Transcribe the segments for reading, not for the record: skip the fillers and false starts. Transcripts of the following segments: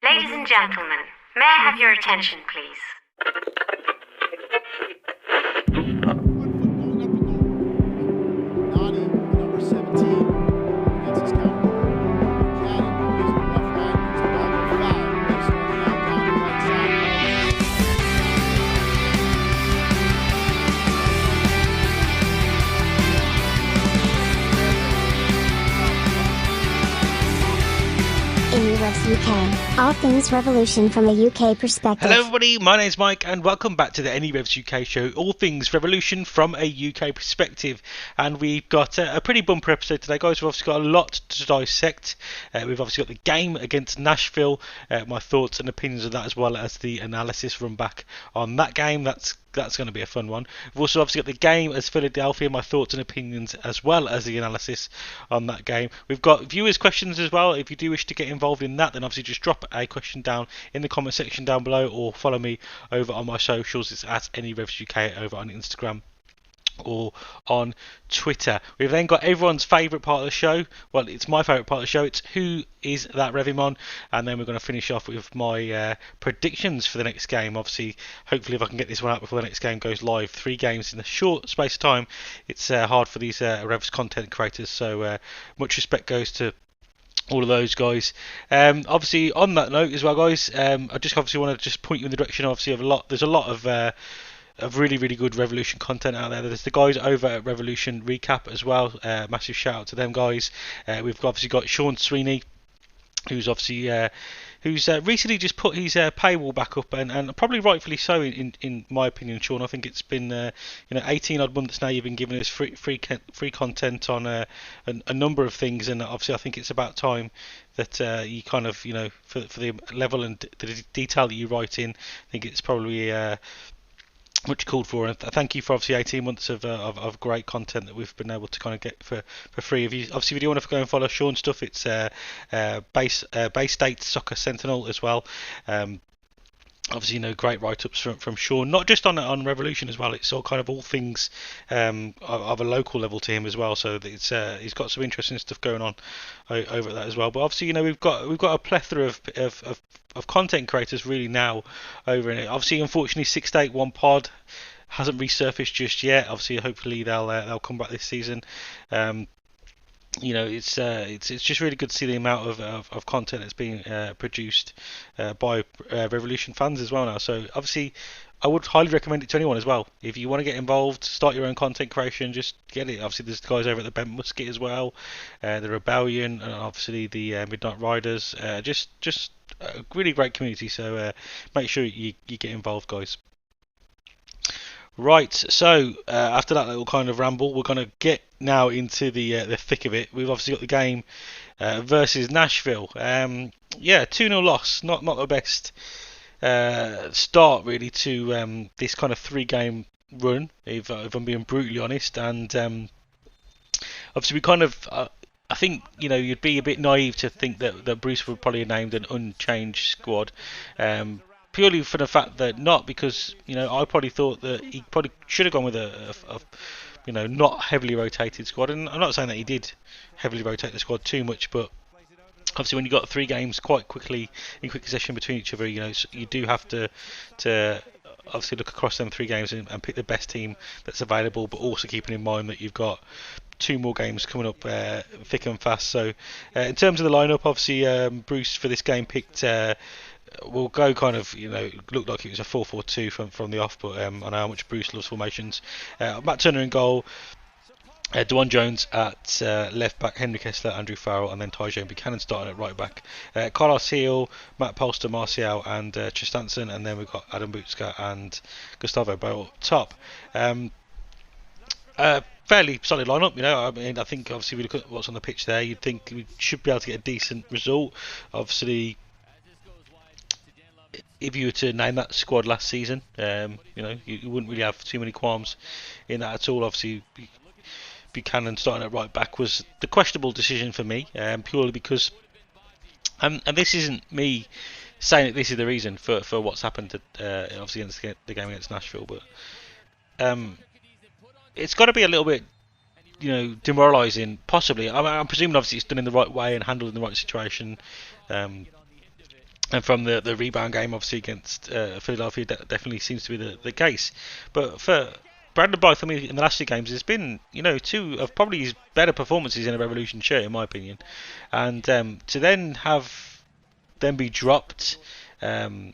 Ladies and gentlemen, may I have your attention, please? NERevs UK, all things revolution from a UK perspective. Hello everybody, my name's Mike and welcome back to the NERevs UK show, all things revolution from a UK perspective. And we've got a pretty bumper episode today, guys. We've obviously got a lot to dissect. We've obviously got the game against Nashville, my thoughts and opinions of that, as well as the analysis run back on that game. That's going to be a fun one. We've also obviously got the game as Philadelphia, my thoughts and opinions, as well as the analysis on that game. We've got viewers' questions as well. If you do wish to get involved in that, then obviously just drop a question down in the comment section down below, or follow me over on my socials. It's at NERevs UK over on Instagram or on Twitter. We've then got everyone's favourite part of the show. Well, it's my favourite part of the show. It's Who Is That Revimon? And then we're going to finish off with my predictions for the next game. Obviously, hopefully if I can get this one out before the next game goes live. 3 games in a short space of time. It's hard for these Revs content creators, so much respect goes to all of those guys. Obviously, on that note as well, guys, I just obviously want to just point you in the direction, obviously, of there's a lot of really good Revolution content out there. There's the guys over at Revolution Recap as well. Massive shout out to them guys. We've obviously got Sean Sweeney, who's obviously recently just put his paywall back up, and probably rightfully so in my opinion, Sean. I think it's been 18 odd months now you've been giving us free content on a number of things, and obviously I think it's about time that you kind of, for the level and the detail that you write in, I think it's probably much called for. And thank you for obviously 18 months of great content that we've been able to kind of get for free. If you obviously, if you want to go and follow Sean's stuff, it's Bay State Soccer Sentinel as well. Obviously, great write-ups from Sean, not just on Revolution as well. It's all kind of all things of a local level to him as well. So it's he's got some interesting stuff going on over that as well. But obviously, we've got a plethora of content creators really now over in it. Obviously, unfortunately, 681 Pod hasn't resurfaced just yet. Obviously, hopefully they'll come back this season. It's just really good to see the amount of content that's being produced by Revolution fans as well now. So obviously, I would highly recommend it to anyone as well. If you want to get involved, start your own content creation, just get it. Obviously, there's the guys over at the Bent Musket as well, the Rebellion, and obviously the Midnight Riders. Just a really great community. So make sure you get involved, guys. Right, so after that little kind of ramble, we're going to get now into the thick of it. We've obviously got the game versus Nashville. 2-0 loss, not the best start really to this kind of 3-game run, if I'm being brutally honest. And obviously we kind of, I think, you'd be a bit naive to think that Bruce would probably have named an unchanged squad. Purely for the fact that not because I probably thought that he probably should have gone with a not heavily rotated squad, and I'm not saying that he did heavily rotate the squad too much, but obviously when you got 3 games quite quickly in quick succession between each other, you do have to obviously look across them 3 games and pick the best team that's available, but also keeping in mind that you've got 2 more games coming up thick and fast. So in terms of the lineup, obviously Bruce for this game picked. We'll go kind of, looked like it was a 4-4-2 from the off, but I know how much Bruce loves formations. Matt Turner in goal, Dwan Jones at left back, Henry Kessler, Andrew Farrell, and then Tyjon Buchanan starting at right back. Carlos Heel, Matt Polster, Martial, and Tristanson, and then we've got Adam Butska and Gustavo Bale up top. Fairly solid lineup, I think obviously we look at what's on the pitch there, you'd think we should be able to get a decent result. Obviously, if you were to name that squad last season, you wouldn't really have too many qualms in that at all. Obviously, Buchanan starting at right back was the questionable decision for me, purely because, and this isn't me saying that this is the reason for what's happened obviously against the game against Nashville, but it's got to be a little bit demoralising, possibly. I'm presuming obviously it's done in the right way and handled in the right situation. And from the rebound game, obviously against Philadelphia, that definitely seems to be the case. But for Brandon Blythe, I mean, in the last 2 games, there's been, two of probably his better performances in a Revolution shirt, in my opinion. And to then have them be dropped, I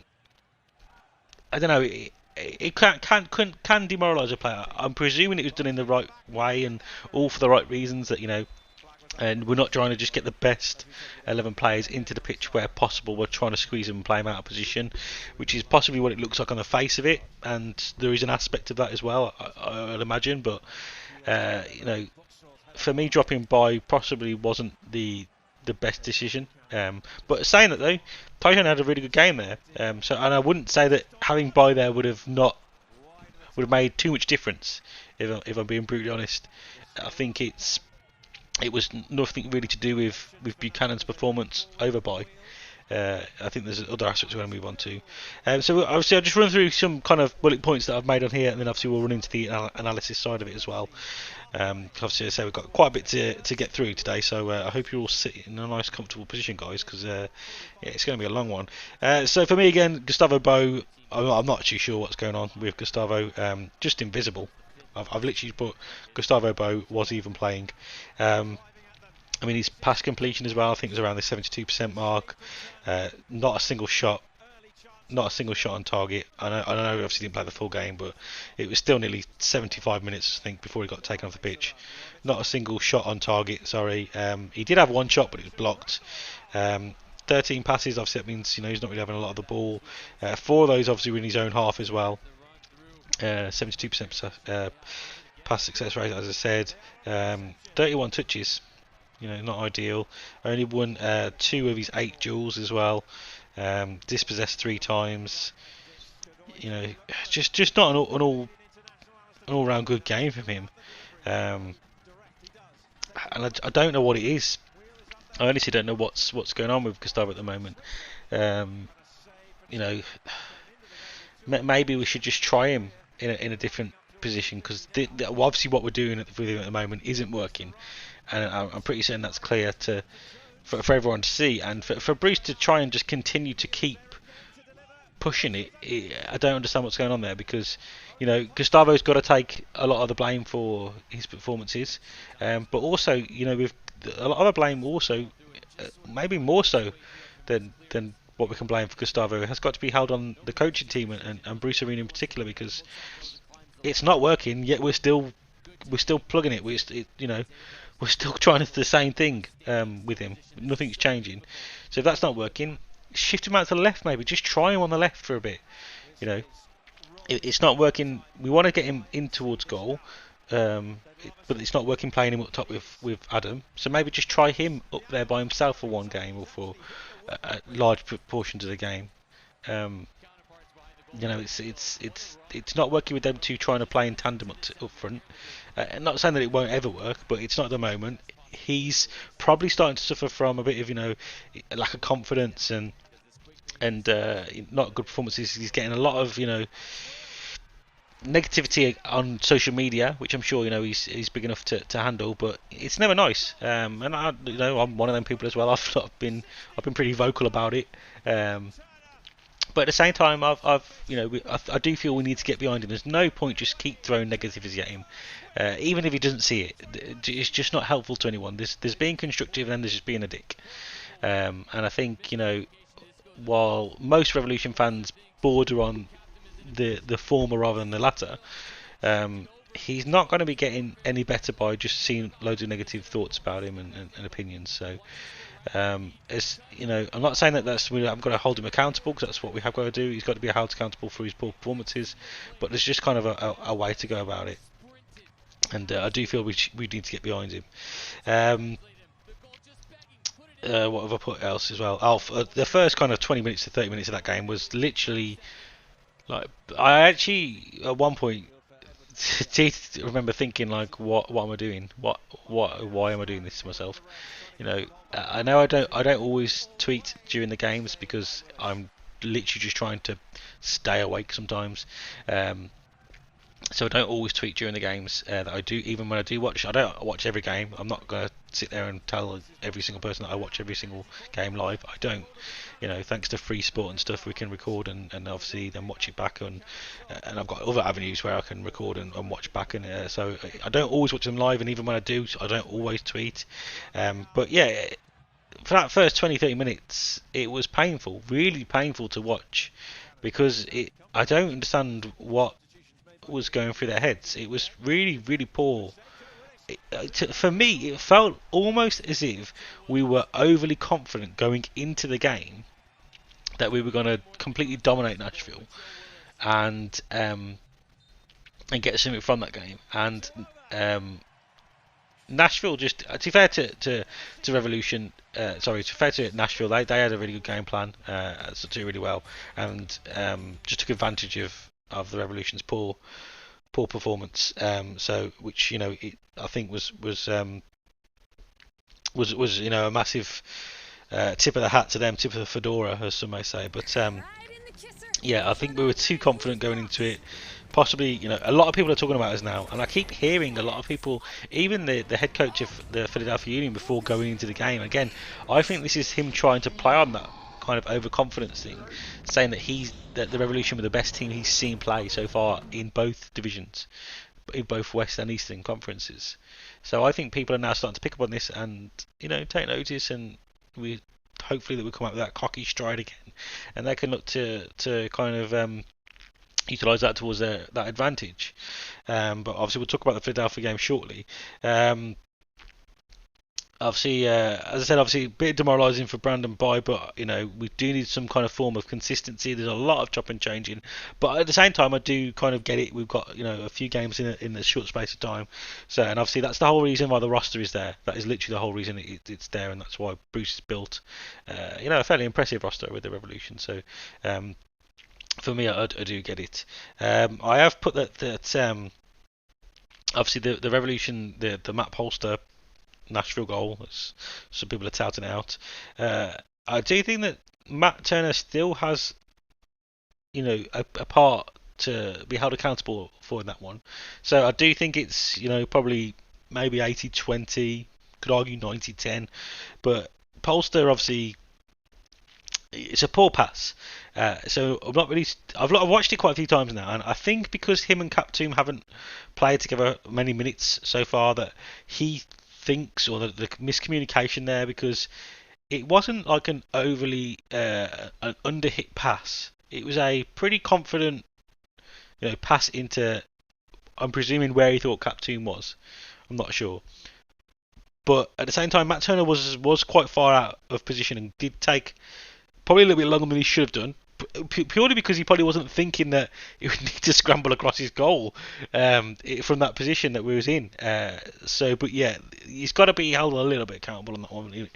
don't know. It can demoralise a player. I'm presuming it was done in the right way and all for the right reasons. That and we're not trying to just get the best 11 players into the pitch where possible. We're trying to squeeze them and play them out of position, which is possibly what it looks like on the face of it. And there is an aspect of that as well, I'd imagine. But for me, dropping by possibly wasn't the best decision. But saying that though, Tyson had a really good game there. And I wouldn't say that having by there would have made too much difference. If I'm being brutally honest, I think it was nothing really to do with Buchanan's performance over by. I think there's other aspects we're going to move on to. So obviously I'll just run through some kind of bullet points that I've made on here, and then obviously we'll run into the analysis side of it as well. Obviously, as I say, we've got quite a bit to get through today, so I hope you all sit in a nice comfortable position, guys, because it's going to be a long one. So for me again, Gustavo Bo, I'm not actually sure what's going on with Gustavo, just invisible. I've literally put Gustavo Bo was even playing. I mean, his pass completion as well, I think, was around the 72% mark. Not a single shot on target. I know he obviously didn't play the full game, but it was still nearly 75 minutes, I think, before he got taken off the pitch. Not a single shot on target, sorry. He did have one shot, but it was blocked. 13 passes, obviously that means he's not really having a lot of the ball. 4 of those obviously were in his own half as well. 72% pass success rate, as I said. 31 touches, not ideal. Only won 2 of his 8 duels as well. Dispossessed 3 times. Just not an all-round good game from him. And I don't know what it is. I honestly don't know what's going on with Gustavo at the moment. Maybe we should just try him in a different position, because obviously what we're doing with him at the moment isn't working, and I'm pretty certain that's clear for everyone to see, and for Bruce to try and just continue to keep pushing it. I don't understand what's going on there, because Gustavo's got to take a lot of the blame for his performances, but also with a lot of the blame also maybe more so than what we can blame for Gustavo has got to be held on the coaching team and Bruce Arena in particular, because it's not working, yet we're still plugging it. We're still trying to do the same thing with him. Nothing's changing. So if that's not working, shift him out to the left maybe. Just try him on the left for a bit. It's not working. We want to get him in towards goal, but it's not working playing him up top with Adam. So maybe just try him up there by himself for one game or for large portions of the game. It's not working with them two trying to play in tandem up front. Not saying that it won't ever work, but it's not at the moment. He's probably starting to suffer from a bit of lack of confidence and not good performances. He's getting a lot of negativity on social media, which I'm sure he's big enough to handle, but it's never nice. And I'm one of them people as well. I've been pretty vocal about it. But at the same time, I do feel we need to get behind him. There's no point just keep throwing negativity at him, even if he doesn't see it. It's just not helpful to anyone. There's being constructive and then there's just being a dick. And I think while most Revolution fans border on the former rather than the latter, he's not going to be getting any better by just seeing loads of negative thoughts about him and opinions. So. I'm not saying that I'm going to hold him accountable, because that's what we have got to do. He's got to be held accountable for his poor performances, but there's just kind of a way to go about it, and I do feel we need to get behind him. What have I put else as well? The first kind of 20 minutes to 30 minutes of that game was literally like, I actually at one point remember thinking like, what am I doing? Why am I doing this to myself? I know I don't always tweet during the games because I'm literally just trying to stay awake sometimes. So I don't always tweet during the games that I do. Even when I do watch, I don't watch every game. I'm not going to sit there and tell every single person that I watch every single game live. I don't. Thanks to free sport and stuff, we can record and obviously then watch it back, and I've got other avenues where I can record and watch back, and so I don't always watch them live, and even when I do, I don't always tweet. But yeah, for that first 20-30 minutes, it was painful, really painful to watch, because I don't understand what was going through their heads. It was really, really poor. For me, it felt almost as if we were overly confident going into the game that we were going to completely dominate Nashville and get something from that game. And Nashville, just to be fair to Revolution, to be fair to Nashville, they had a really good game plan, so did really well, and just took advantage of the Revolution's poor performance. So which I think was a massive tip of the hat to them, tip of the fedora, as some may say. But yeah, I think we were too confident going into it. Possibly, a lot of people are talking about us now, and I keep hearing a lot of people, even the head coach of the Philadelphia Union, before going into the game. Again, I think this is him trying to play on that kind of overconfidence thing, saying that the Revolution were the best team he's seen play so far in both divisions, in both West and Eastern conferences. So I think people are now starting to pick up on this and take notice, and we hopefully that we come out with that cocky stride again, and they can look to kind of utilise that towards that advantage. But obviously we'll talk about the Philadelphia game shortly. Obviously, as I said, a bit demoralising for Brandon Bye, but we do need some kind of form of consistency. There's a lot of chop and changing, but at the same time, I do kind of get it. We've got a few games in a short space of time, so and obviously that's the whole reason why the roster is there. That is literally the whole reason it's there, and that's why Bruce has built a fairly impressive roster with the Revolution. So for me, I do get it. I have put that obviously the Revolution, the Matt Polster Nashville goal, as some people are touting out. I do think that Matt Turner still has, a part to be held accountable for in that one. So I do think it's, probably maybe 80-20, could argue 90-10, but Polster obviously, it's a poor pass. So I've watched it quite a few times now, and I think because him and Captoom haven't played together many minutes so far, that he thinks, or the miscommunication there, because it wasn't like an overly an underhit pass. It was a pretty confident pass into, I'm presuming, where he thought Captoom was. I'm not sure, but at the same time, Matt Turner was quite far out of position and did take probably a little bit longer than he should have done, purely because he probably wasn't thinking that he would need to scramble across his goal from that position that we was in. But yeah, he's got to be held a little bit accountable on that one,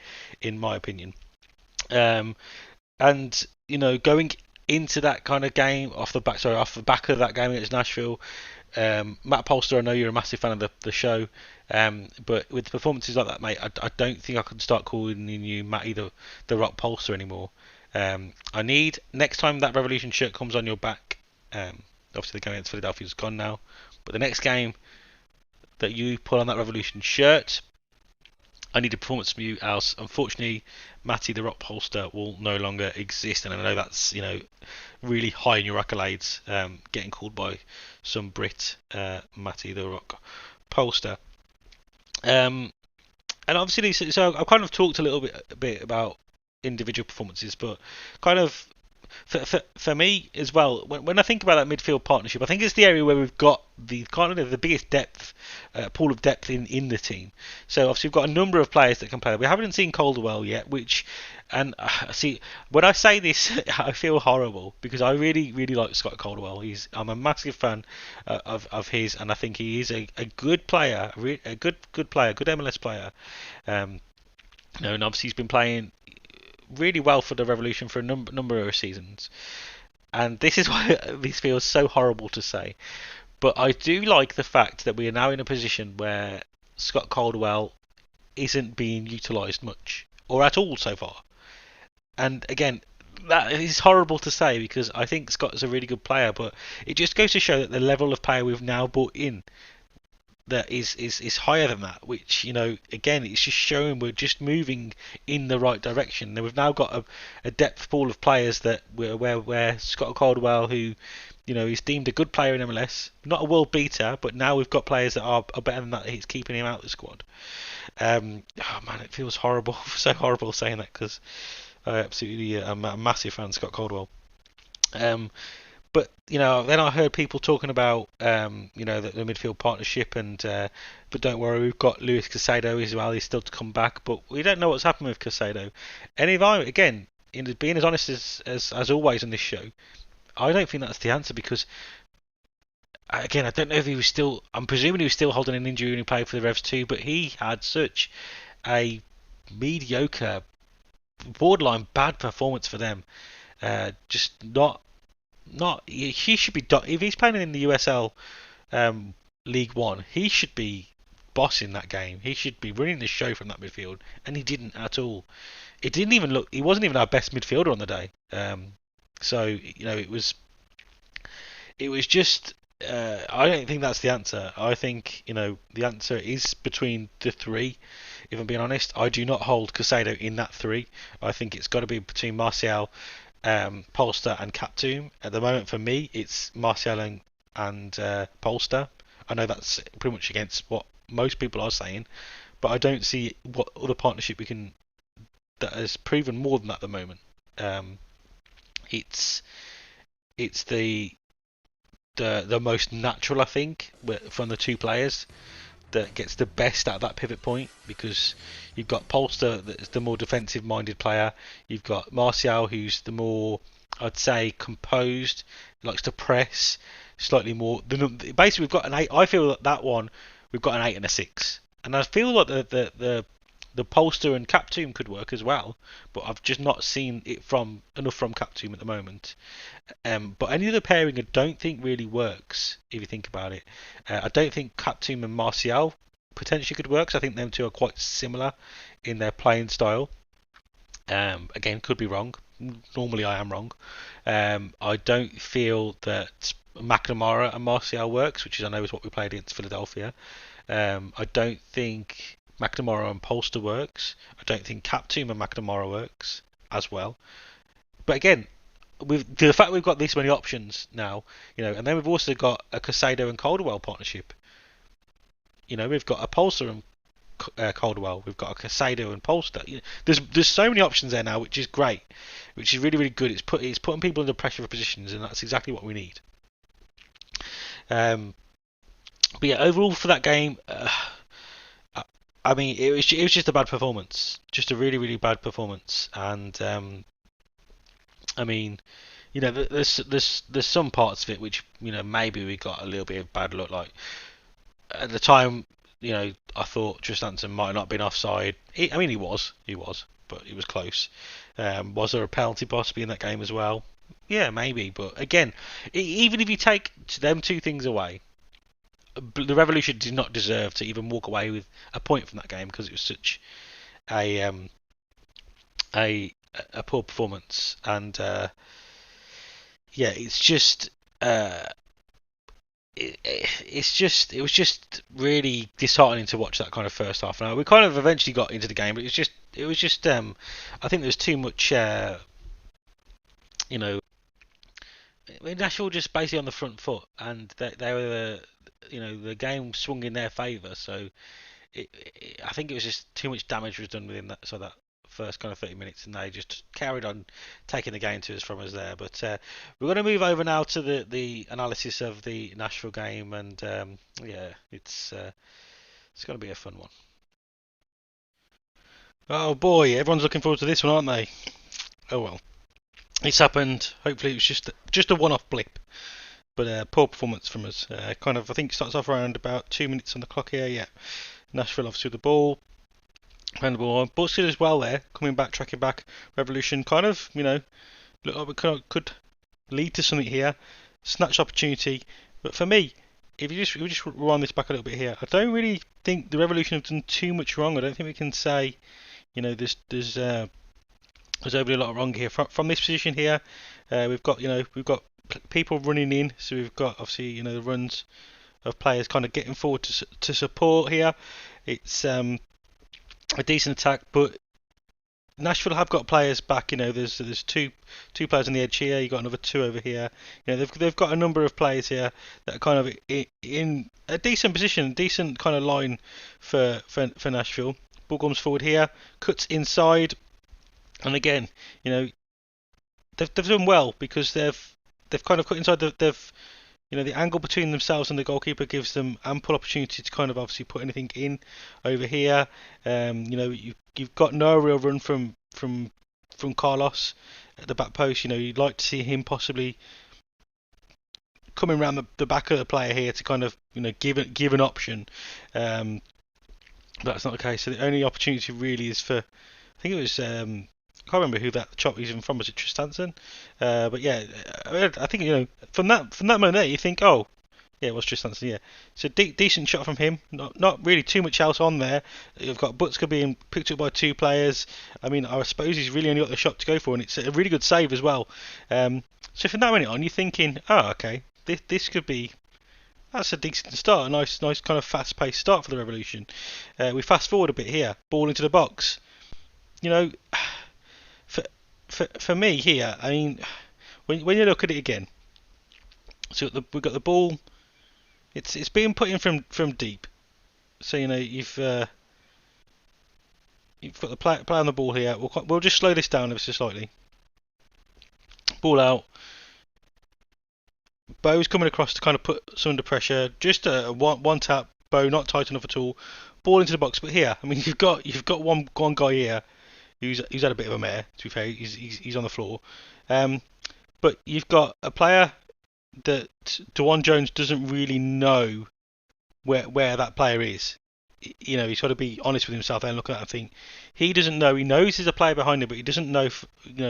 in my opinion. And going into that kind of game off the back of that game against Nashville, Matt Polster, I know you're a massive fan of the show, but with performances like that, mate, I don't think I can start calling you Matty the Rock Polster anymore. I need, next time that Revolution shirt comes on your back, obviously the game against Philadelphia is gone now, but the next game that you put on that Revolution shirt, I need a performance from you, else unfortunately Matty the Rock Polster will no longer exist. And I know that's really high in your accolades, getting called by some Brit Matty the Rock Polster. And obviously, so I've kind of talked a little bit about individual performances, but kind of for me as well, when I think about that midfield partnership, I think it's the area where we've got the kind of the biggest depth, pool of depth in the team. So obviously we've got a number of players that can play. We haven't seen Calderwell yet, and see, when I say this, I feel horrible because I really, really like Scott Calderwell. I'm a massive fan of his, and I think he is a good player, a good player, good MLS player. And obviously he's been playing really well for the Revolution for a number of seasons, and this is why this feels so horrible to say, but I do like the fact that we are now in a position where Scott Caldwell isn't being utilised much or at all so far. And again, that is horrible to say because I think Scott is a really good player, but it just goes to show that the level of player we've now brought in that is higher than that, which, again, it's just showing we're just moving in the right direction. Now we've now got a depth pool of players that where Scott Caldwell, who he's deemed a good player in MLS, not a world beater, but now we've got players that are better than that. He's keeping him out of the squad. Oh man, it feels horrible, so horrible saying that, because I absolutely am a massive fan of Scott Caldwell. But then I heard people talking about the midfield partnership, and but don't worry, we've got Luis Casado as well. He's still to come back, but we don't know what's happened with Casado. And if I, again, being as honest as always on this show, I don't think that's the answer, because again, I don't know if he was still. I'm presuming he was still holding an injury when he played for the Revs too, but he had such a mediocre, borderline bad performance for them. Just not. He should be, if he's playing in the USL League One, he should be bossing that game. He should be running the show from that midfield, and he didn't at all. It didn't even look. He wasn't even our best midfielder on the day. So it was just. I don't think that's the answer. I think the answer is between the three. If I'm being honest, I do not hold Casado in that three. I think it's got to be between Martial, Polster and Kaptoum. At the moment, for me, it's Martial and Polster. I know that's pretty much against what most people are saying, but I don't see what other partnership that has proven more than that at the moment. It's the most natural, I think, from the two players, that gets the best out of that pivot point, because you've got Polster, that's the more defensive minded player. You've got Martial, who's the more, I'd say, composed, likes to press slightly more. Basically, we've got an 8. I feel that one, we've got an 8 and a 6, and I feel like the Polster and Kaptoum could work as well, but I've just not seen it enough from Kaptoum at the moment. But any other pairing, I don't think really works, if you think about it. I don't think Kaptoum and Martial potentially could work, so I think them two are quite similar in their playing style. Again, could be wrong. Normally I am wrong. I don't feel that McNamara and Martial works, which I know is what we played against Philadelphia. I don't think McNamara and Polster works. I don't think Kaptoum and McNamara works as well. But again, with the fact we've got this many options now, and then we've also got a Casado and Caldwell partnership. We've got a Polster and Caldwell. We've got a Casado and Polster. There's so many options there now, which is great, which is really, really good. It's putting people under pressure for positions, and that's exactly what we need. But yeah, overall for that game, I mean, it was just a bad performance, just a really, really bad performance, and I mean, there's some parts of it which maybe we got a little bit of bad luck. Like at the time, I thought Tristanton might not have been offside. He was, but it was close. Was there a penalty possibly in that game as well? Yeah, maybe, but again, even if you take them two things away, the Revolution did not deserve to even walk away with a point from that game, because it was such a poor performance, and yeah, it's just it was just really disheartening to watch that kind of first half. Now we kind of eventually got into the game, but it was just I think there was too much Nashville just basically on the front foot, and they were the game swung in their favour. So I think it was just too much damage was done within that first kind of 30 minutes, and they just carried on taking the game to us from us there. But we're going to move over now to the analysis of the Nashville game, and yeah, it's going to be a fun one. Oh boy, everyone's looking forward to this one, aren't they? Oh well, it's happened. Hopefully, it was just a one-off blip. But poor performance from us. I think it starts off around about 2 minutes on the clock here. Yeah, Nashville obviously with the ball. And the ball. Bullshit as well there, coming back, tracking back. Revolution kind of, look like we could lead to something here. Snatch opportunity. But for me, if we just rewind this back a little bit here, I don't really think the Revolution have done too much wrong. I don't think we can say, there's overly a lot wrong here. From this position here, we've got people running in. So we've got obviously, the runs of players kind of getting forward to support here. It's a decent attack, but Nashville have got players back. There's two players on the edge here. You got another two over here. They've got a number of players here that are kind of in a decent position, decent kind of line for Nashville. Ball comes forward here, cuts inside, and again, they've done well because they've kind of cut inside. The angle between themselves and the goalkeeper gives them ample opportunity to kind of obviously put anything in over here. You've got no real run from Carlos at the back post. You'd like to see him possibly coming around the back of the player here to kind of give an option. But that's not the case. So the only opportunity really is for, I think it was I can't remember who that chop was even from. Was it Tristanson? But yeah, I think from that moment there you think, oh yeah, it was Tristanson. Yeah, so decent shot from him. Not really too much else on there. You've got Butska being picked up by two players. I mean, I suppose he's really only got the shot to go for, and it's a really good save as well. So from that minute on, you're thinking, oh okay, this could be. That's a decent start. A nice kind of fast-paced start for the Revolution. We fast forward a bit here. Ball into the box. For me here, I mean, when you look at it again, so we've got the ball. It's being put in from deep. So you've got the play on the ball here. We'll just slow this down ever so slightly. Ball out. Bo's coming across to kind of put some under pressure. Just a one tap. Bo not tight enough at all. Ball into the box. But here, I mean, you've got one guy here who's had a bit of a mare. To be fair, he's on the floor. But you've got a player that DeJuan Jones doesn't really know where that player is. He's got to be honest with himself and look at that and think he doesn't know. He knows there's a player behind him, but he doesn't know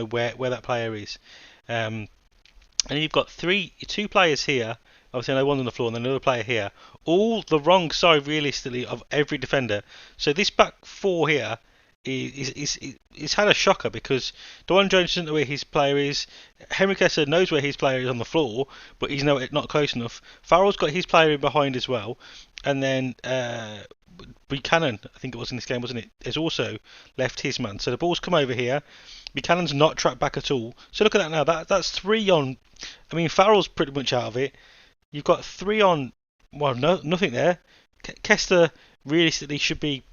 where that player is. And you've got two players here. Obviously, I know one's on the floor and another player here. All the wrong side, realistically, of every defender. So this back four here is had a shocker because DeJuan Jones doesn't know where his player is. Henry Kessler knows where his player is on the floor, but he's not close enough. Farrell's got his player in behind as well, and then Buchanan, I think it was in this game, wasn't it, has also left his man. So the ball's come over here. Buchanan's not tracked back at all. So look at that now. That's 3 on. I mean, Farrell's pretty much out of it. You've got 3 on. Well, nothing there. Kessler realistically should be.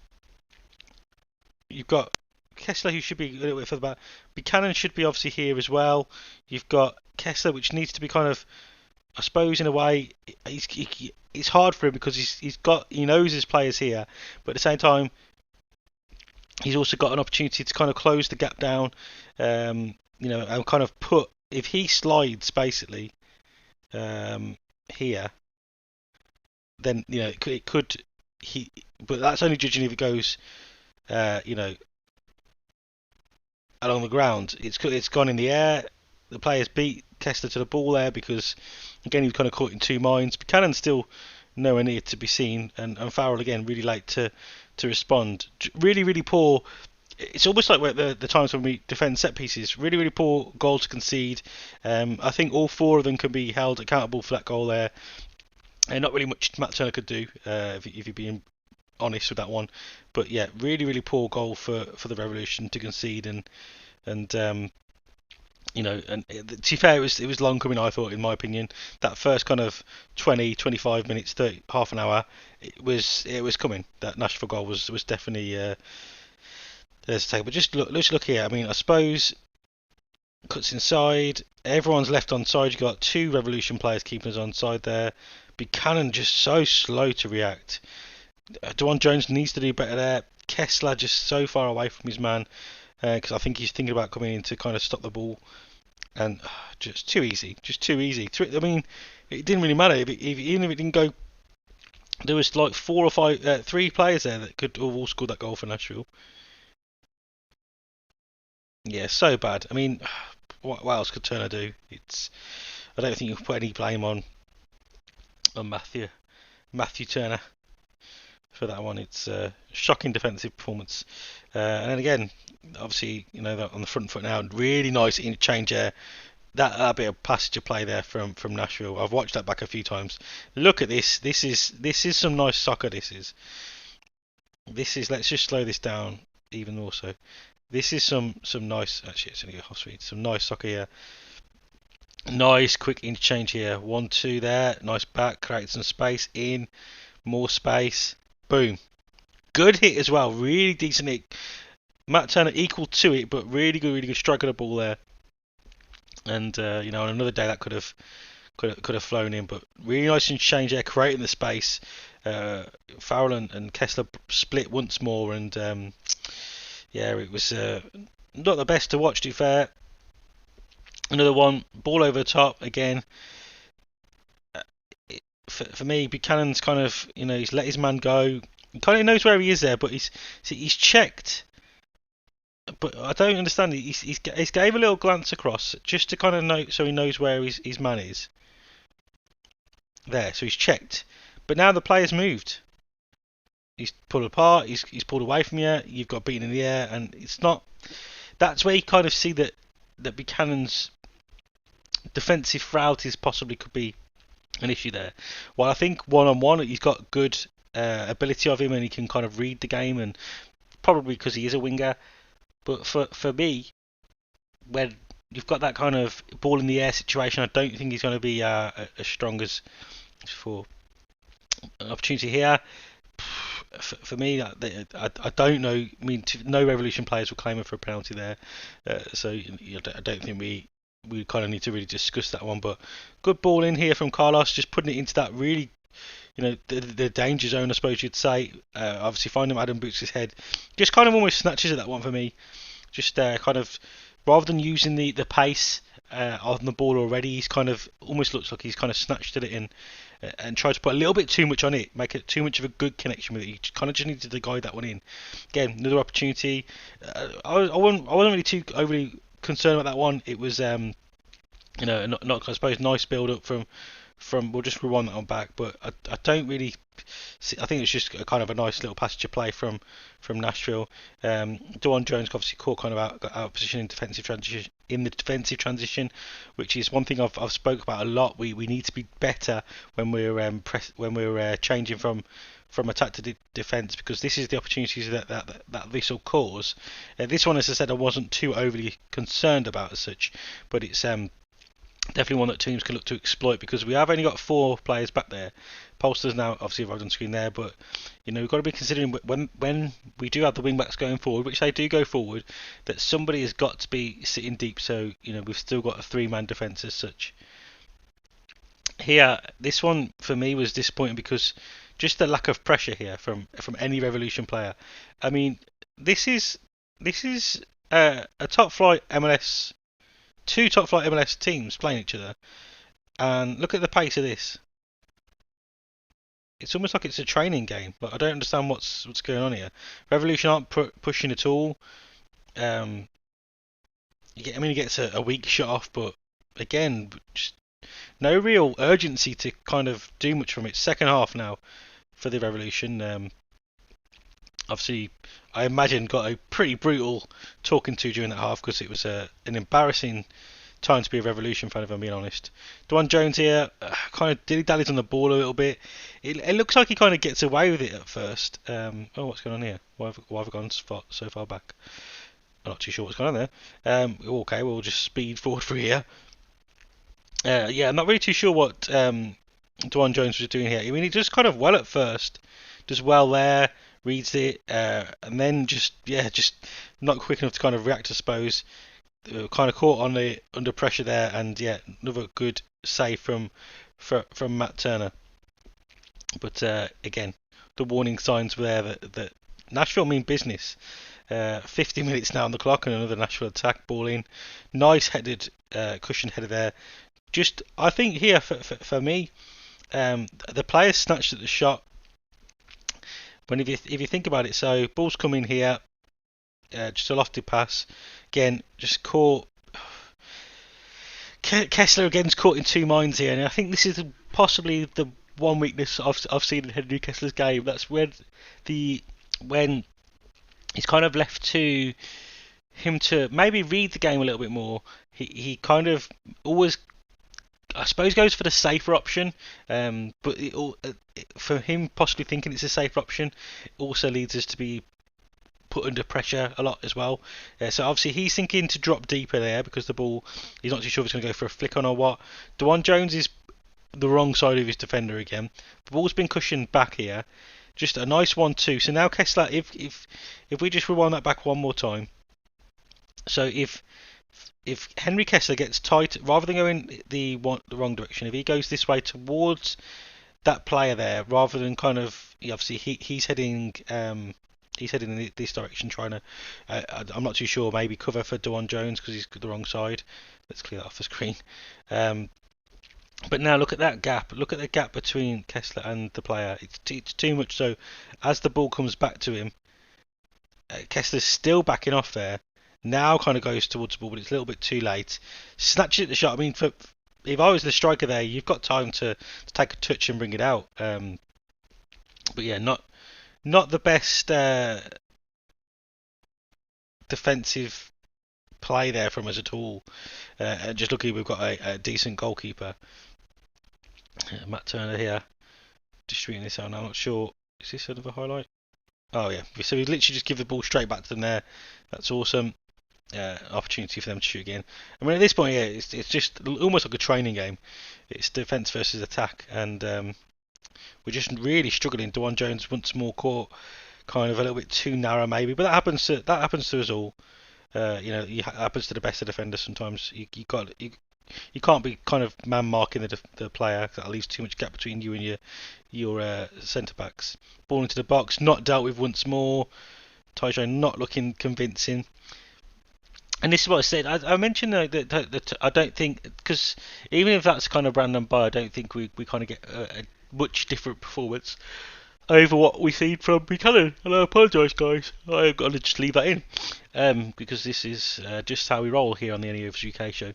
You've got Kessler who should be a little bit further back. Buchanan should be obviously here as well. You've got Kessler, which needs to be kind of, I suppose, in a way, it's hard for him because he knows his players here, but at the same time, he's also got an opportunity to kind of close the gap down, and kind of put, if he slides basically here, then it could but that's only judging if it goes along the ground. It's gone in the air. The players beat Kessler to the ball there because again he was kind of caught in two minds. Buchanan's still nowhere near to be seen, and Farrell again really late to respond. Really, really poor. It's almost like the times when we defend set pieces. Really, really poor goal to concede. I think all 4 of them can be held accountable for that goal there. And not really much Matt Turner could do if you're being honest with that one. But yeah, really, really poor goal for the Revolution to concede, and to be fair, it was long coming. I thought, in my opinion, that first kind of 20, 25 minutes, 30, half an hour, it was coming. That Nashville goal was definitely there's a take. But let's look here. I mean, I suppose cuts inside. Everyone's left on side. You got 2 Revolution players keeping us on side there. Buchanan just so slow to react. DeJuan Jones needs to do better there. Kessler just so far away from his man because I think he's thinking about coming in to kind of stop the ball, and just too easy. I mean, it didn't really matter even if it didn't go. There was like 4 or 5, 3 players there that could have all scored that goal for Nashville. Yeah, so bad. I mean, what else could Turner do? I don't think you can put any blame on Matthew Turner for that one. It's a shocking defensive performance, and then again, obviously, they're on the front foot now. Really nice interchange there. That'd be a passage of play there from Nashville. I've watched that back a few times. Look at this. This is some nice soccer. This is. Let's just slow this down even more so. This is some nice. Actually, it's only a half speed. Some nice soccer here. Nice quick interchange here. 1-2 there. Nice back. Create some space in. More space. Boom. Good hit as well. Really decent hit. Matt Turner equal to it, but really good strike of the ball there. And on another day that could have flown in, but really nice interchange there, creating the space. Farrell and Kessler split once more, and it was not the best to watch, to be fair. Another one, ball over the top again. For me, Buchanan's kind of, he's let his man go. He kind of knows where he is there, but he's checked. But I don't understand. He's gave a little glance across just to kind of know, so he knows where his man is. There, so he's checked. But now the player's moved. He's pulled apart. He's pulled away from you. You've got beaten in the air, and it's not. That's where you kind of see that Buchanan's defensive frailties possibly could be an issue there. While I think one-on-one, he's got good ability of him, and he can kind of read the game, and probably because he is a winger. But for me, when you've got that kind of ball in the air situation, I don't think he's going to be as strong as for an opportunity here. For me, I don't know. I mean, no Revolution players will claim him for a penalty there, so I don't think we kind of need to really discuss that one. But good ball in here from Carlos, just putting it into that really, the danger zone, I suppose you'd say. Obviously, finding Adam Boots' head, just kind of almost snatches at that one for me. Just kind of, rather than using the pace on the ball already, he's kind of almost looks like he's kind of snatched at it and tried to put a little bit too much on it, make it too much of a good connection with it. He kind of just needed to guide that one in. Again, another opportunity. I wasn't really too overly concerned about that one. It was, not I suppose, nice build up from. We'll just rewind that one back, but I don't really see. I think it's just a kind of a nice little passage of play from Nashville. Dewan Jones obviously caught kind of out of position in the defensive transition, which is one thing I've spoke about a lot. We need to be better when we're changing from attack to defence, because this is the opportunities that this will cause. This one, as I said, I wasn't too overly concerned about as such, but it's definitely one that teams can look to exploit, because we have only got 4 players back there. Polster's now obviously arrived on screen there, but we've got to be considering when we do have the wing backs going forward, which they do go forward, that somebody has got to be sitting deep. So we've still got a 3-man defence as such. Here, this one for me was disappointing because just the lack of pressure here from any Revolution player. I mean, this is a top flight MLS. 2 top flight MLS teams playing each other, and look at the pace of this. It's almost like it's a training game. But I don't understand what's going on here. Revolution aren't pushing at all. He gets a weak shot off, but again, just no real urgency to kind of do much from it. Second half now for the Revolution. Obviously, I imagine got a pretty brutal talking to during that half, because it was an embarrassing time to be a Revolution fan, if I'm being honest. Dewan Jones here, kind of dilly-dallies on the ball a little bit. It looks like he kind of gets away with it at first. What's going on here? Why have I gone so far back? I'm not too sure what's going on there. Okay, we'll just speed forward for here. I'm not really too sure what Dewan Jones was doing here. I mean, he does kind of well at first. Does well there. Reads it, and then just not quick enough to kind of react, I suppose. Kind of caught under pressure there, and another good save from Matt Turner. But again, the warning signs were there that Nashville mean business. 50 minutes now on the clock, and another Nashville attack, ball in. Nice headed, cushion header there. Just, I think here for me, the players snatched at the shot. When if you think about it, so ball's come in here, just a lofted pass. Again, just caught. Kessler again's caught in 2 minds here, and I think this is possibly the one weakness I've seen in Henry Kessler's game. That's when he's kind of left to him to maybe read the game a little bit more. He kind of always, I suppose, goes for the safer option, but for him possibly thinking it's a safer option, it also leads us to be put under pressure a lot as well. So obviously he's thinking to drop deeper there because the ball, he's not too sure if it's going to go for a flick on or what. Dewan Jones is the wrong side of his defender again. The ball's been cushioned back here. Just a nice 1-2. So now Kessler, if we just rewind that back one more time. So if Henry Kessler gets tight, rather than going the wrong direction, if he goes this way towards that player there, rather than kind of, obviously he's heading in this direction, trying to, I'm not too sure, maybe cover for Dewan Jones because he's the wrong side. Let's clear that off the screen. But now look at that gap. Look at the gap between Kessler and the player. It's too much. So as the ball comes back to him, Kessler's still backing off there. Now kind of goes towards the ball, but it's a little bit too late. Snatches at the shot. I mean, if I was the striker there, you've got time to take a touch and bring it out. But yeah, not the best defensive play there from us at all. Just lucky we've got a decent goalkeeper. Matt Turner here distributing this out. I'm not sure. Is this another highlight? Oh yeah. So we literally just give the ball straight back to them there. That's awesome. Opportunity for them to shoot again. I mean, at this point, yeah, it's just almost like a training game. It's defence versus attack, and we're just really struggling. Dewan Jones once more caught kind of a little bit too narrow, maybe, but that happens to us all. It happens to the best of defenders sometimes. You can't be kind of man marking the player. That leaves too much gap between you and your centre backs. Ball into the box, not dealt with once more. Taijo not looking convincing. And this is what I said. I mentioned that I don't think, because even if that's kind of random by, I don't think we kind of get a much different performance over what we've seen from Buchanan. And I apologise, guys. I've got to just leave that in because this is just how we roll here on the NERevs UK show.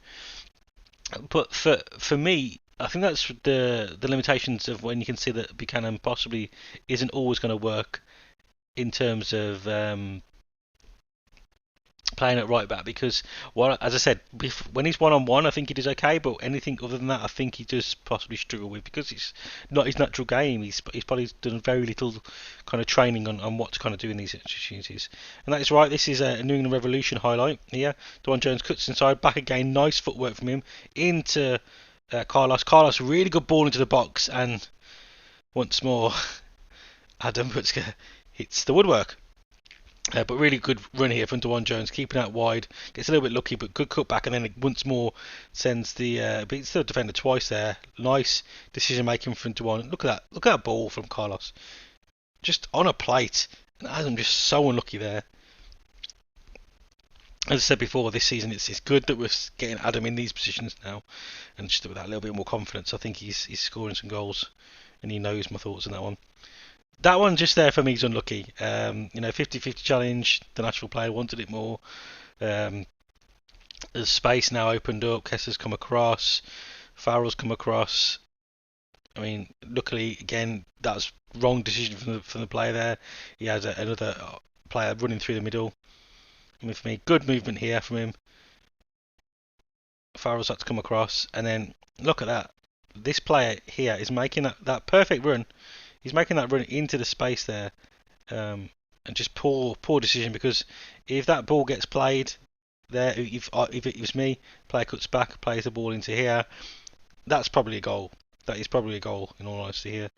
But for me, I think that's the limitations of when you can see that Buchanan possibly isn't always going to work in terms of playing at right back, because, well, as I said, when he's one-on-one, I think he does okay, but anything other than that, I think he does possibly struggle with, because it's not his natural game. He's probably done very little kind of training on what to kind of do in these opportunities. And that is right, this is a New England Revolution highlight here. Dewan Jones cuts inside, back again, nice footwork from him, into Carlos. Carlos, really good ball into the box, and once more, Adam Butska hits the woodwork. But really good run here from Dewan Jones, keeping out wide. Gets a little bit lucky, but good cut back, and then once more sends the beats the defender twice there. Nice decision making from Dewan. Look at that ball from Carlos, just on a plate. And Adam just so unlucky there. As I said before, this season it's good that we're getting Adam in these positions now, and just with that little bit more confidence, I think he's scoring some goals, and he knows my thoughts on that one. That one just there for me is unlucky. 50-50 challenge. The natural player wanted it more. There's space now opened up. Kessler's come across. Farrell's come across. I mean, luckily, again, that's wrong decision from the player there. He has another player running through the middle. And for me, good movement here from him. Farrell's had to come across. And then, look at that. This player here is making that perfect run. He's making that run into the space there, and just poor decision, because if that ball gets played there, if it was me, player cuts back, plays the ball into here, that's probably a goal. That is probably a goal, in all honesty here.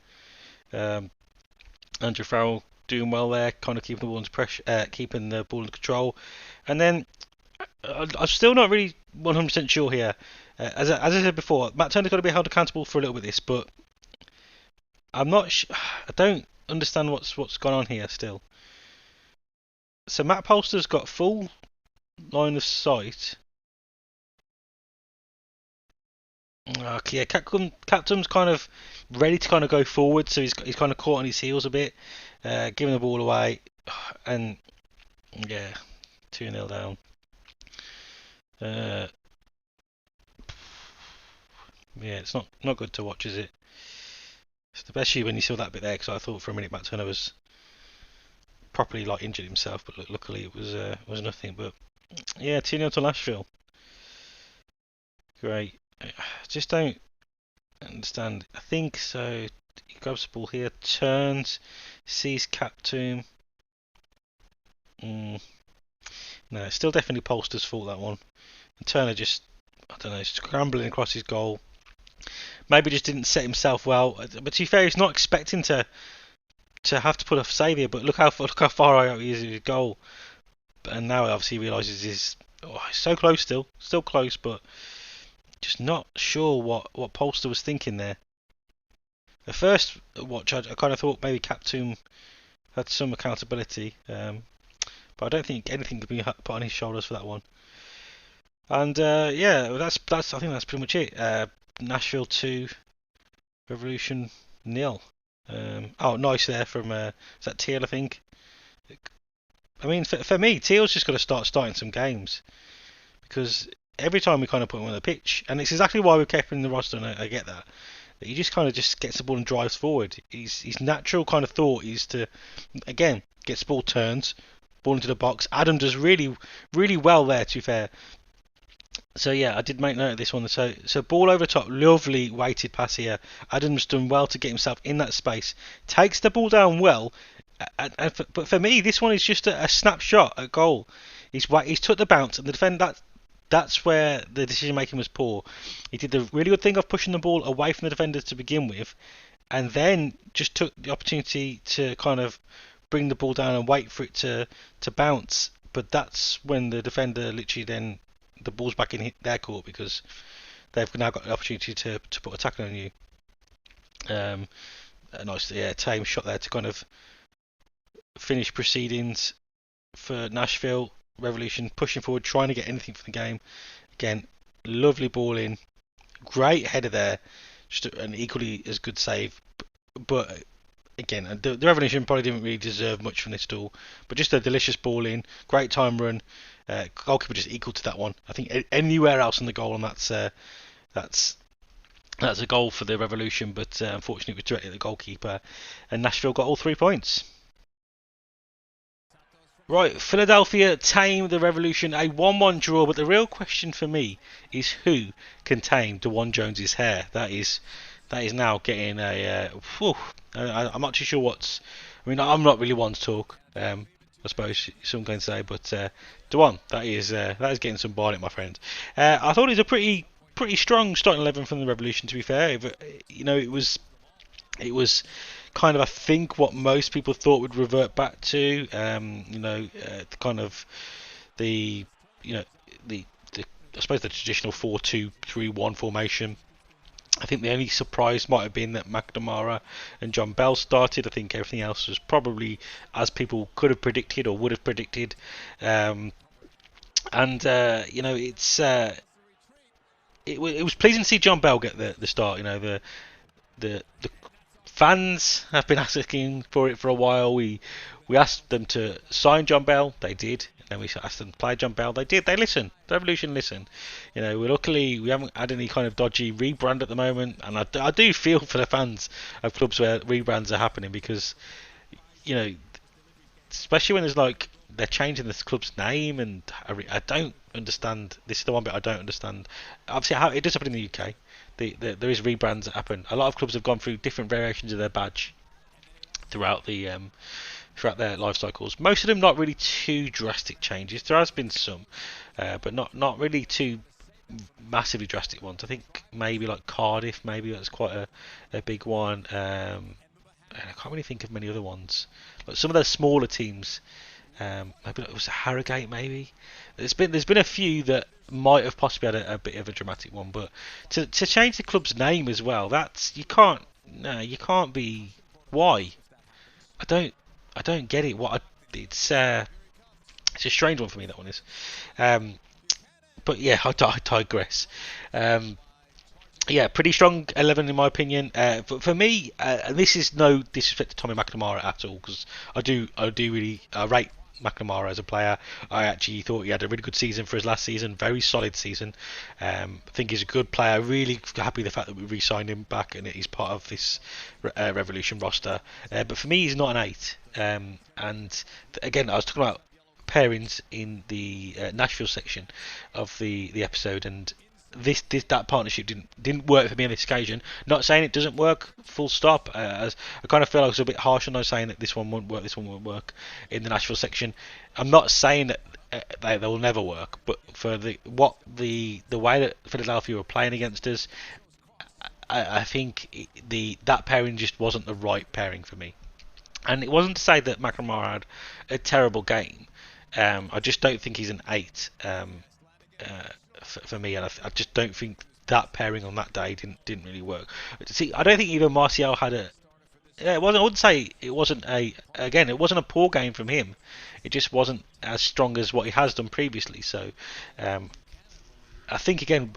Andrew Farrell doing well there, kind of keeping the ball under pressure, keeping the ball under control, and then I'm still not really 100% sure here. As I said before, Matt Turner's got to be held accountable for a little bit of this, but I'm not. I don't understand what's gone on here still. So Matt Polster's got full line of sight. Okay, yeah, Captain's kind of ready to kind of go forward, so he's kind of caught on his heels a bit, giving the ball away, and yeah, 2-0 down. Yeah, it's not good to watch, is it? Especially when you saw that bit there, because I thought for a minute Matt Turner was properly injured himself, but luckily it was nothing. But Yeah, 2-0 to Nashville. Great. I just don't understand. I think so. He grabs the ball here, turns, sees Captoon. No, it's still definitely Polster's fault, that one. And Turner just, I don't know, scrambling across his goal. Maybe just didn't set himself well. But to be fair, he's not expecting to have to put a save here. But look how far out he is of his goal. And now obviously he realises he's so close still close, but just not sure what Polster was thinking there. The first watch, I kind of thought maybe Captoon had some accountability, but I don't think anything could be put on his shoulders for that one. And yeah, that's I think that's pretty much it. Nashville 2, Revolution 0. Oh, nice there from is that Teal, I think. I mean, for me, Teal's just got to starting some games, because every time we kind of put him on the pitch, and it's exactly why we kept him in the roster, and I get that. He just kind of just gets the ball and drives forward. His natural kind of thought is to, again, gets ball turns, ball into the box. Adam does really, really well there, to be fair. So yeah, I did make note of this one. So ball over the top, lovely weighted pass here. Adam's done well to get himself in that space. Takes the ball down well, but for me, this one is just a snapshot, a goal. He's took the bounce, and the defender, that's where the decision making was poor. He did the really good thing of pushing the ball away from the defenders to begin with, and then just took the opportunity to kind of bring the ball down and wait for it to bounce. But that's when the defender literally then the ball's back in their court, because they've now got the opportunity to put a tackle on you. A nice tame shot there to kind of finish proceedings for Nashville. Revolution pushing forward, trying to get anything from the game. Again, lovely ball in, great header there, just an equally as good save. But again, the Revolution probably didn't really deserve much from this at all. But just a delicious ball in, great time run. Goalkeeper just equal to that one. I think anywhere else in the goal, and that's a goal for the Revolution. But unfortunately, it was directly at the goalkeeper, and Nashville got all 3 points. Right, Philadelphia tamed the Revolution, a 1-1 draw, but the real question for me is who can tame DeJuan Jones's hair. That is now getting a. I'm not too sure what's. I mean, I'm not really one to talk. I suppose some can say, but DeJuan, that is getting some barnet, my friend. I thought it was a pretty strong starting 11 from the Revolution. To be fair, you know, it was kind of, I think, what most people thought would revert back to, kind of the I suppose the traditional 4-2-3-1 formation. I think the only surprise might have been that McNamara and John Bell started. I think everything else was probably as people could have predicted or would have predicted. It was pleasing to see John Bell get the start. You know, the fans have been asking for it for a while. We asked them to sign John Bell, they did. And then we asked them to play John Bell, they did. They listened. The Revolution listened. You know, luckily we haven't had any kind of dodgy rebrand at the moment, and I do feel for the fans of clubs where rebrands are happening, because, you know, especially when there's like they're changing this club's name, and I don't understand. This is the one bit I don't understand. Obviously, how it does happen in the UK. There is rebrands that happen. A lot of clubs have gone through different variations of their badge throughout their life cycles. Most of them not really too drastic changes. There has been some, but not really too massively drastic ones. I think maybe like Cardiff, maybe that's quite a big one. I can't really think of many other ones. Like some of those smaller teams, maybe it was Harrogate. Maybe there's been a few that might have possibly had a bit of a dramatic one, but to change the club's name as well, that's you can't be. Why? I don't get it. It's a strange one for me, that one is. But yeah, I digress. Yeah, pretty strong 11 in my opinion. For me, and this is no disrespect to Tommy McNamara at all, because I do really rate McNamara as a player. I actually thought he had a really good season for his last season, very solid season. I think he's a good player. Really happy the fact that we re-signed him back and he's part of this Revolution roster. But for me, he's not an 8. And again, I was talking about pairings in the Nashville section of the episode, and that partnership didn't work for me on this occasion. Not saying it doesn't work, full stop. As I kind of feel like I was a bit harsh on those, saying that this one won't work, this one won't work in the Nashville section. I'm not saying that they will never work, but for the way that Philadelphia were playing against us, I think that pairing just wasn't the right pairing for me. And it wasn't to say that McNamara had a terrible game. I just don't think he's an 8 for me, and I just don't think that pairing on that day didn't really work. See, I don't think even Martial had a. It wasn't. I wouldn't say it wasn't a. Again, it wasn't a poor game from him. It just wasn't as strong as what he has done previously. So, I think again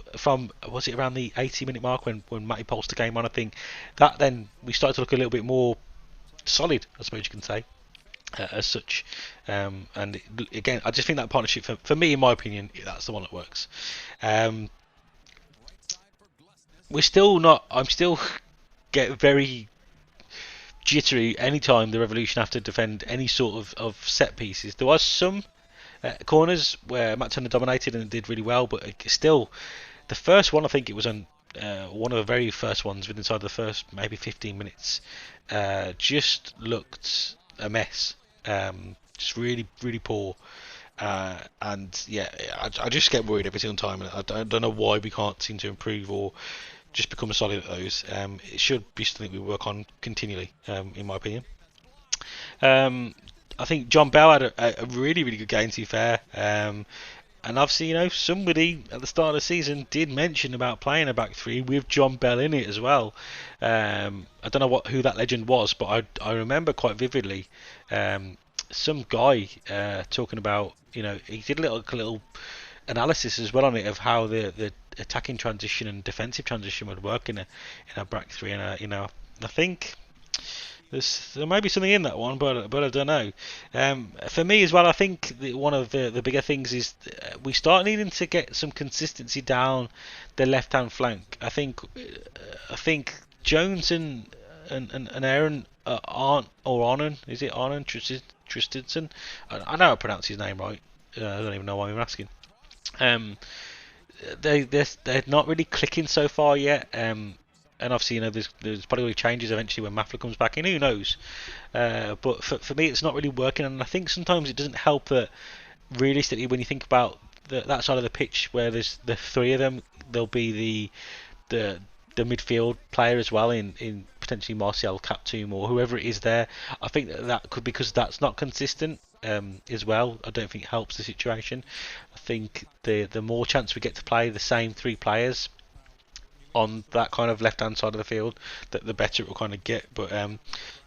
was it around the 80-minute mark when Matty Polster came on? I think that then we started to look a little bit more solid, I suppose you can say, as such. And again, I just think that partnership, for me, in my opinion, that's the one that works. We're still not. I'm still get very jittery anytime the Revolution have to defend any sort of set pieces. There was some corners where Matt Turner dominated and did really well, but still, the first one, I think it was on one of the very first ones within inside the first maybe 15 minutes, just looked a mess. Just really, really poor. And yeah, I just get worried every single time, and I don't know why we can't seem to improve or just become solid at those. It should be something we work on continually, in my opinion. I think John Bell had a really, really good game, to be fair. And obviously, somebody at the start of the season did mention about playing a back three with John Bell in it as well. I don't know who that legend was, but I remember quite vividly some guy talking about, he did a little analysis as well on it of how the attacking transition and defensive transition would work in a back three, and I think there may be something in that one, but I don't know. For me as well, I think one of the bigger things is we start needing to get some consistency down the left-hand flank. I think Jones and Aaron Arnon, is it Arnon Tristensen? I know I pronounce his name right. I don't even know why I'm asking. They're not really clicking so far yet. And obviously, there's probably changes eventually when Mafla comes back in. Who knows? But for me, it's not really working, and I think sometimes it doesn't help that realistically, when you think about that side of the pitch where there's the three of them, there'll be the midfield player as well in potentially Martial, Kaptoum, or whoever it is there. I think that could, because that's not consistent as well. I don't think it helps the situation. I think the more chance we get to play the same three players on that kind of left-hand side of the field, that the better it will kind of get. But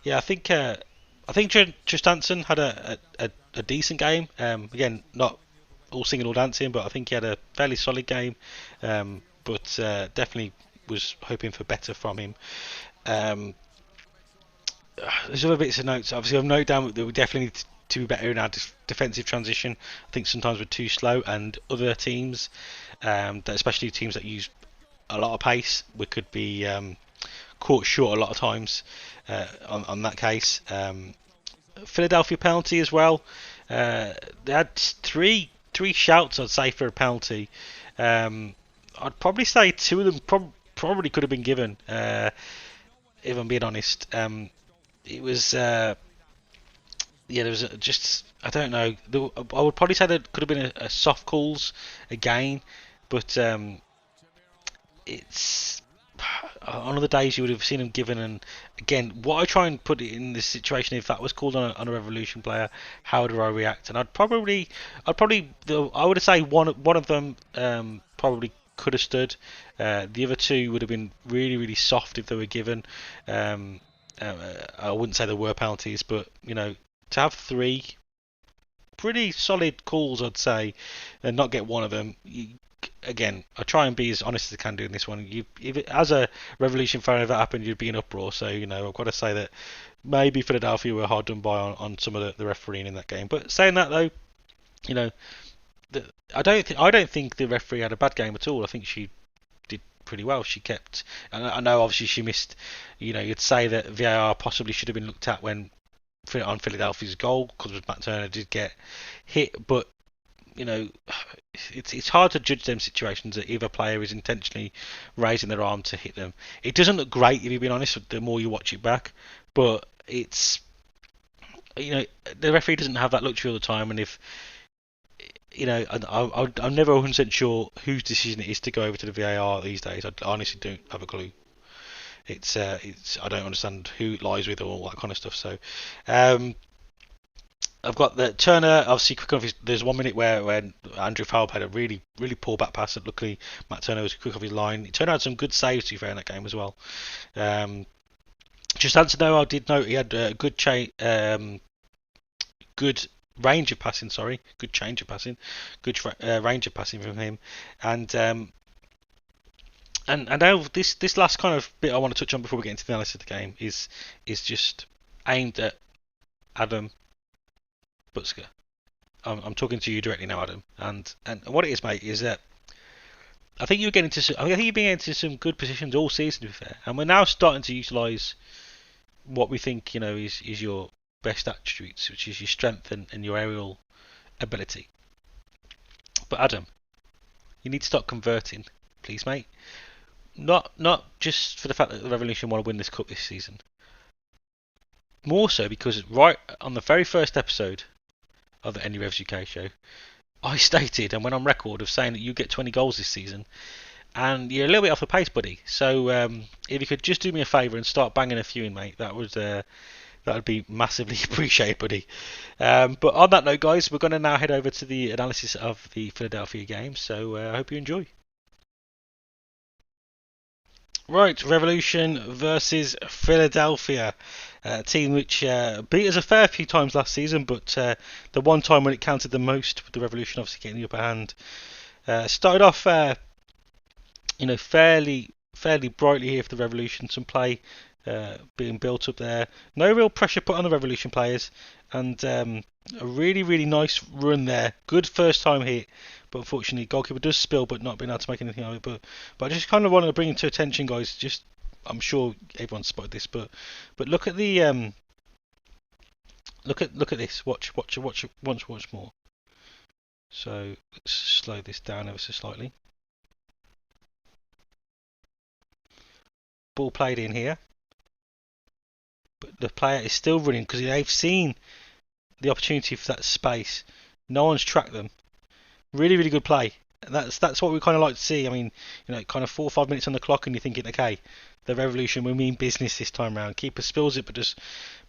yeah, I think Tristanson had a decent game. Again, not all singing or dancing, but I think he had a fairly solid game. But definitely was hoping for better from him. There's other bits of notes. Obviously, I've noted down that we definitely need to be better in our defensive transition. I think sometimes we're too slow, and other teams, especially teams that use a lot of pace, we could be caught short a lot of times on that case. Philadelphia penalty as well. They had three shouts, I'd say, for a penalty. I'd probably say two of them probably could have been given, if I'm being honest. It was there was just, I don't know. I would probably say there could have been a soft calls again, but it's on other days you would have seen him given. And again, what I try and put it in this situation, if that was called on a Revolution player, how do I react? And I would say one of them probably could have stood. The other two would have been really, really soft if they were given. I wouldn't say there were penalties, but to have three pretty solid calls, I'd say, and not get one of them. Again, I try and be as honest as I can do in this one. As a Revolution fan, if that happened, you'd be in uproar. So I've got to say that maybe Philadelphia were hard done by on some of the refereeing in that game. But saying that though, I don't think the referee had a bad game at all. I think she did pretty well. She kept, and I know obviously she missed. You'd say that VAR possibly should have been looked at when on Philadelphia's goal because Matt Turner did get hit, but it's hard to judge them situations that either player is intentionally raising their arm to hit them. It doesn't look great if you've been honest. The more you watch it back, but it's the referee doesn't have that luxury all the time, and if I'm never 100% sure whose decision it is to go over to the VAR these days. I honestly don't have a clue. It's I don't understand who it lies with or all that kind of stuff. So I've got the Turner. Obviously, quick off. There's 1 minute where Andrew Farrell had a really poor back pass. And luckily, Matt Turner was quick off his line. Turner had some good saves to be fair in that game as well. Just answer though, I did note he had a good good range of passing. Sorry, good change of passing, good range of passing from him, and now this last kind of bit I want to touch on before we get into the analysis of the game is just aimed at Adam Butsker. I'm talking to you directly now, Adam, and what it is, mate, is that I think you've been into some good positions all season, to be fair, and we're now starting to utilise what we think is your best attributes, which is your strength and your aerial ability. But Adam, you need to start converting, please, mate. Not just for the fact that the Revolution want to win this cup this season. More so because right on the very first episode of the NERevs UK show, I stated and went on record of saying that you get 20 goals this season, and you're a little bit off the pace, buddy. So if you could just do me a favour and start banging a few in, mate, that would be massively appreciated, buddy. But on that note, guys, we're going to now head over to the analysis of the Philadelphia game. So I hope you enjoy. Right, Revolution versus Philadelphia, a team which beat us a fair few times last season, but the one time when it counted the most, with the Revolution obviously getting the upper hand, started off, fairly brightly here for the Revolution. Some play being built up there, no real pressure put on the Revolution players, and a really nice run there. Good first time hit, but unfortunately goalkeeper does spill, but not being able to make anything of it. But I just kind of wanted to bring it to attention, guys. Just I'm sure everyone spotted this, but look at the look at this. Watch once more. So let's slow this down ever so slightly. Ball played in here, but the player is still running because they've seen the opportunity for that space. No one's tracked them. Really good play. That's what we kind of like to see. I mean, kind of 4 or 5 minutes on the clock, and you're thinking, okay, the Revolution, we mean business this time round. Keeper spills it, but just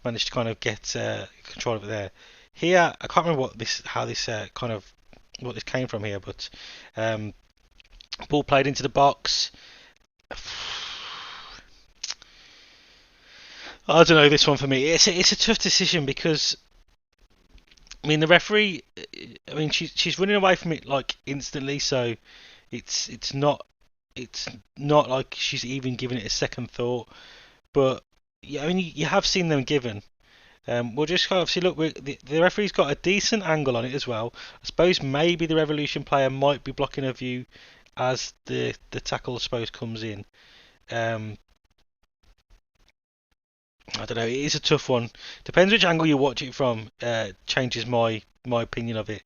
managed to kind of get control of it there. Here, I can't remember what this came from here, but ball played into the box. I don't know, this one for me. It's a tough decision because, I mean, the referee, I mean, she's running away from it like instantly, so it's not like she's even giving it a second thought. But yeah, I mean, you have seen them given. We'll just kind of see. Look, the referee's got a decent angle on it as well. I suppose maybe the Revolution player might be blocking a view as the tackle, I suppose, comes in. I don't know. It is a tough one. Depends which angle you watch it from. Changes my opinion of it.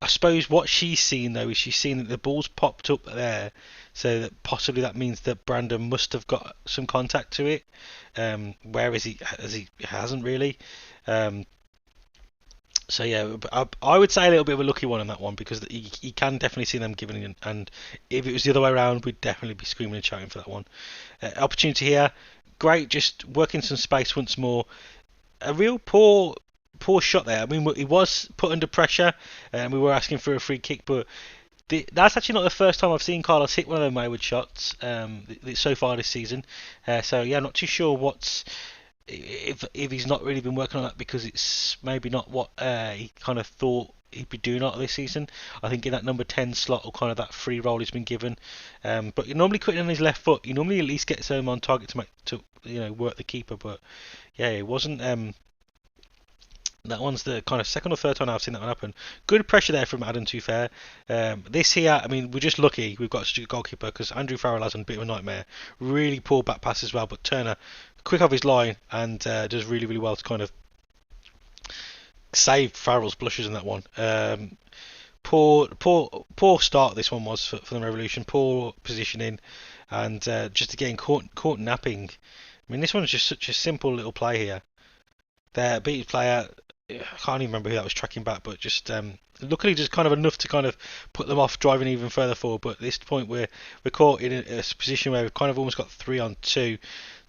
I suppose what she's seen though is she's seen that the ball's popped up there, so that possibly that means that Brandon must have got some contact to it. Whereas he hasn't really. So yeah, I would say a little bit of a lucky one on that one because you can definitely see them giving it, and if it was the other way around, we'd definitely be screaming and shouting for that one. Opportunity here. Great, just working some space once more. A real poor shot there. I mean, he was put under pressure, and we were asking for a free kick, but that's actually not the first time I've seen Carlos hit one of them wayward shots so far this season. So yeah, I'm not too sure if he's not really been working on that because it's maybe not what he kind of thought he'd be doing out of this season. I think in that number 10 slot or kind of that free role he's been given, but you're normally cutting on his left foot. You normally at least get him on target to work the keeper. But yeah, it wasn't. That one's the kind of second or third time I've seen that one happen. Good pressure there from Adam, to be fair. This here, I mean, we're just lucky we've got such a goalkeeper because Andrew Farrell has a bit of a nightmare. Really poor back pass as well, but Turner quick off his line and does really well to kind of saved Farrell's blushes in that one. Poor start this one was for the Revolution. Poor positioning, and just again caught napping. I mean, this one's just such a simple little play here. Their beat player, I can't even remember who that was tracking back, but just luckily just kind of enough to kind of put them off driving even further forward. But at this point we're caught in a position where we've kind of almost got 3-on-2.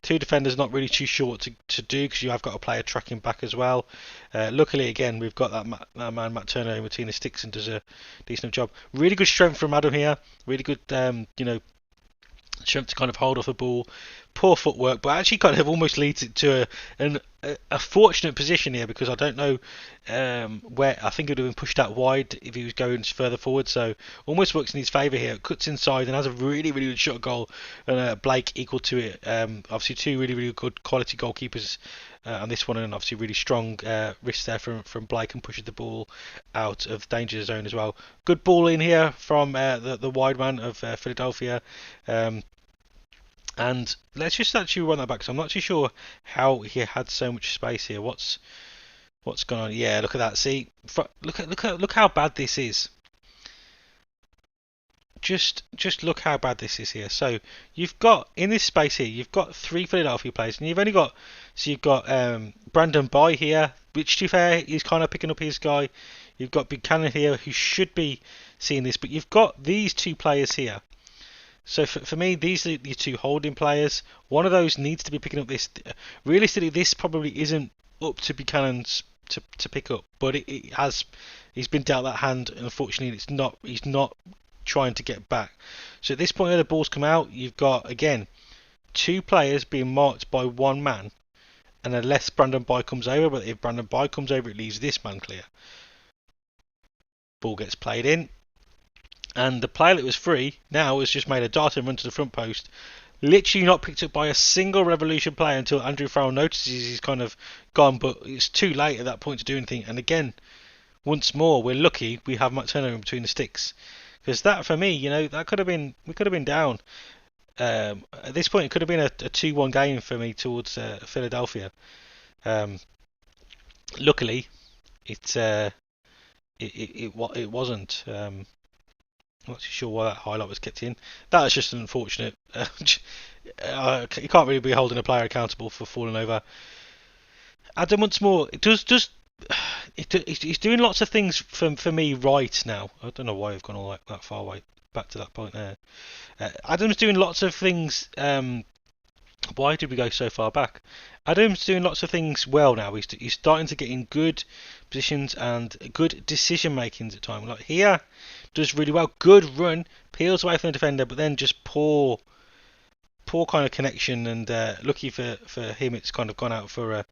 Two defenders not really too sure what to do, because you have got a player tracking back as well. Luckily again we've got that man Matt Turner in between the sticks and does a decent job. Really good strength from Adam here. Really good strength to kind of hold off the ball. Poor footwork, but actually kind of almost leads it to a fortunate position here, because I don't know where. I think it would have been pushed out wide if he was going further forward, so almost works in his favour here. Cuts inside and has a really good shot goal, and Blake equal to it. Obviously two really good quality goalkeepers on this one, and obviously really strong wrist there from Blake, and pushes the ball out of danger zone as well. Good ball in here from the wide man of Philadelphia. And let's just actually run that back, because I'm not too sure how he had so much space here. What's going on? Yeah, look at that. See, look how bad this is. Just look how bad this is here. So you've got in this space here, you've got 3 Philadelphia players, and you've got Brandon Boy here, which to be fair, he's kind of picking up his guy. You've got Buchanan here, who should be seeing this, but you've got these 2 players here. So for me, these are the 2 holding players. One of those needs to be picking up this. Realistically, this probably isn't up to Buchanan's to pick up, but he's been dealt that hand, and unfortunately he's not trying to get back. So at this point where the ball's come out, you've got again 2 players being marked by 1 man, and unless Brandon Boy comes over, but if Brandon Boy comes over, it leaves this man clear. Ball gets played in. And the player that was free now has just made a dart and run to the front post. Literally not picked up by a single Revolution player until Andrew Farrell notices he's kind of gone, but it's too late at that point to do anything. And again, once more, we're lucky we have Matt Turner in between the sticks. Because that, for me, that could have been, we could have been down. At this point, it could have been a 2-1 game for me towards Philadelphia. Luckily, it wasn't. I'm not too sure why that highlight was kept in. That is just unfortunate. You can't really be holding a player accountable for falling over. Adam, once more, he's doing lots of things for me right now. I don't know why I've gone all that far away back to that point there. Adam's doing lots of things. Why did we go so far back? Adam's doing lots of things well now. He's starting to get in good positions and good decision makings at times. Like here, does really well. Good run, peels away from the defender, but then just poor kind of connection. And lucky for him, it's kind of gone out for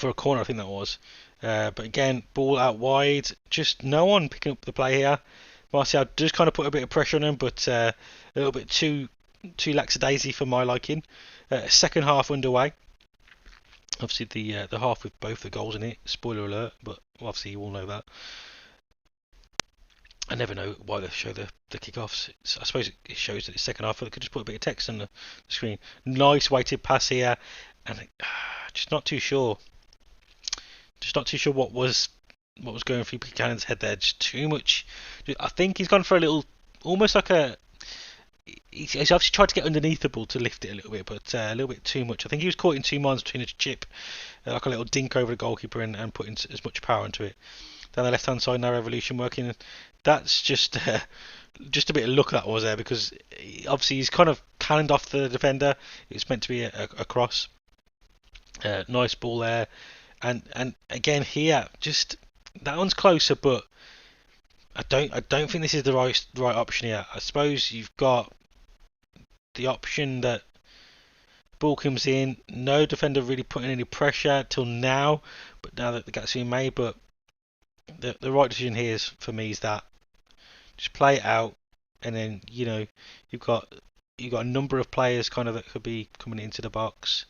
a corner, I think that was. But again, ball out wide. Just no one picking up the play here. Martial does kind of put a bit of pressure on him, but a little bit too lackadaisy for my liking. Second half underway. Obviously the half with both the goals in it. Spoiler alert, but obviously you all know that. I never know why they show the kickoffs. I suppose it shows that it's second half, but they could just put a bit of text on the screen. Nice weighted pass here, and just not too sure. Just not too sure what was going through Buchanan's head there. Just too much. I think he's gone for a little, almost like a. He's obviously tried to get underneath the ball to lift it a little bit, but a little bit too much. I think he was caught in 2 minds between a chip, like a little dink over the goalkeeper, and putting as much power into it. Down the left hand side, now Revolution working. That's just a bit of luck that was there, because obviously he's kind of cannoned off the defender. It's meant to be a cross. Nice ball there, and again here, just that one's closer, but I don't think this is the right option here. I suppose you've got the option that ball comes in, no defender really putting any pressure till now, but now that the gap's been made, but the right decision here is, for me, is that just play it out, and then you've got a number of players kind of that could be coming into the box,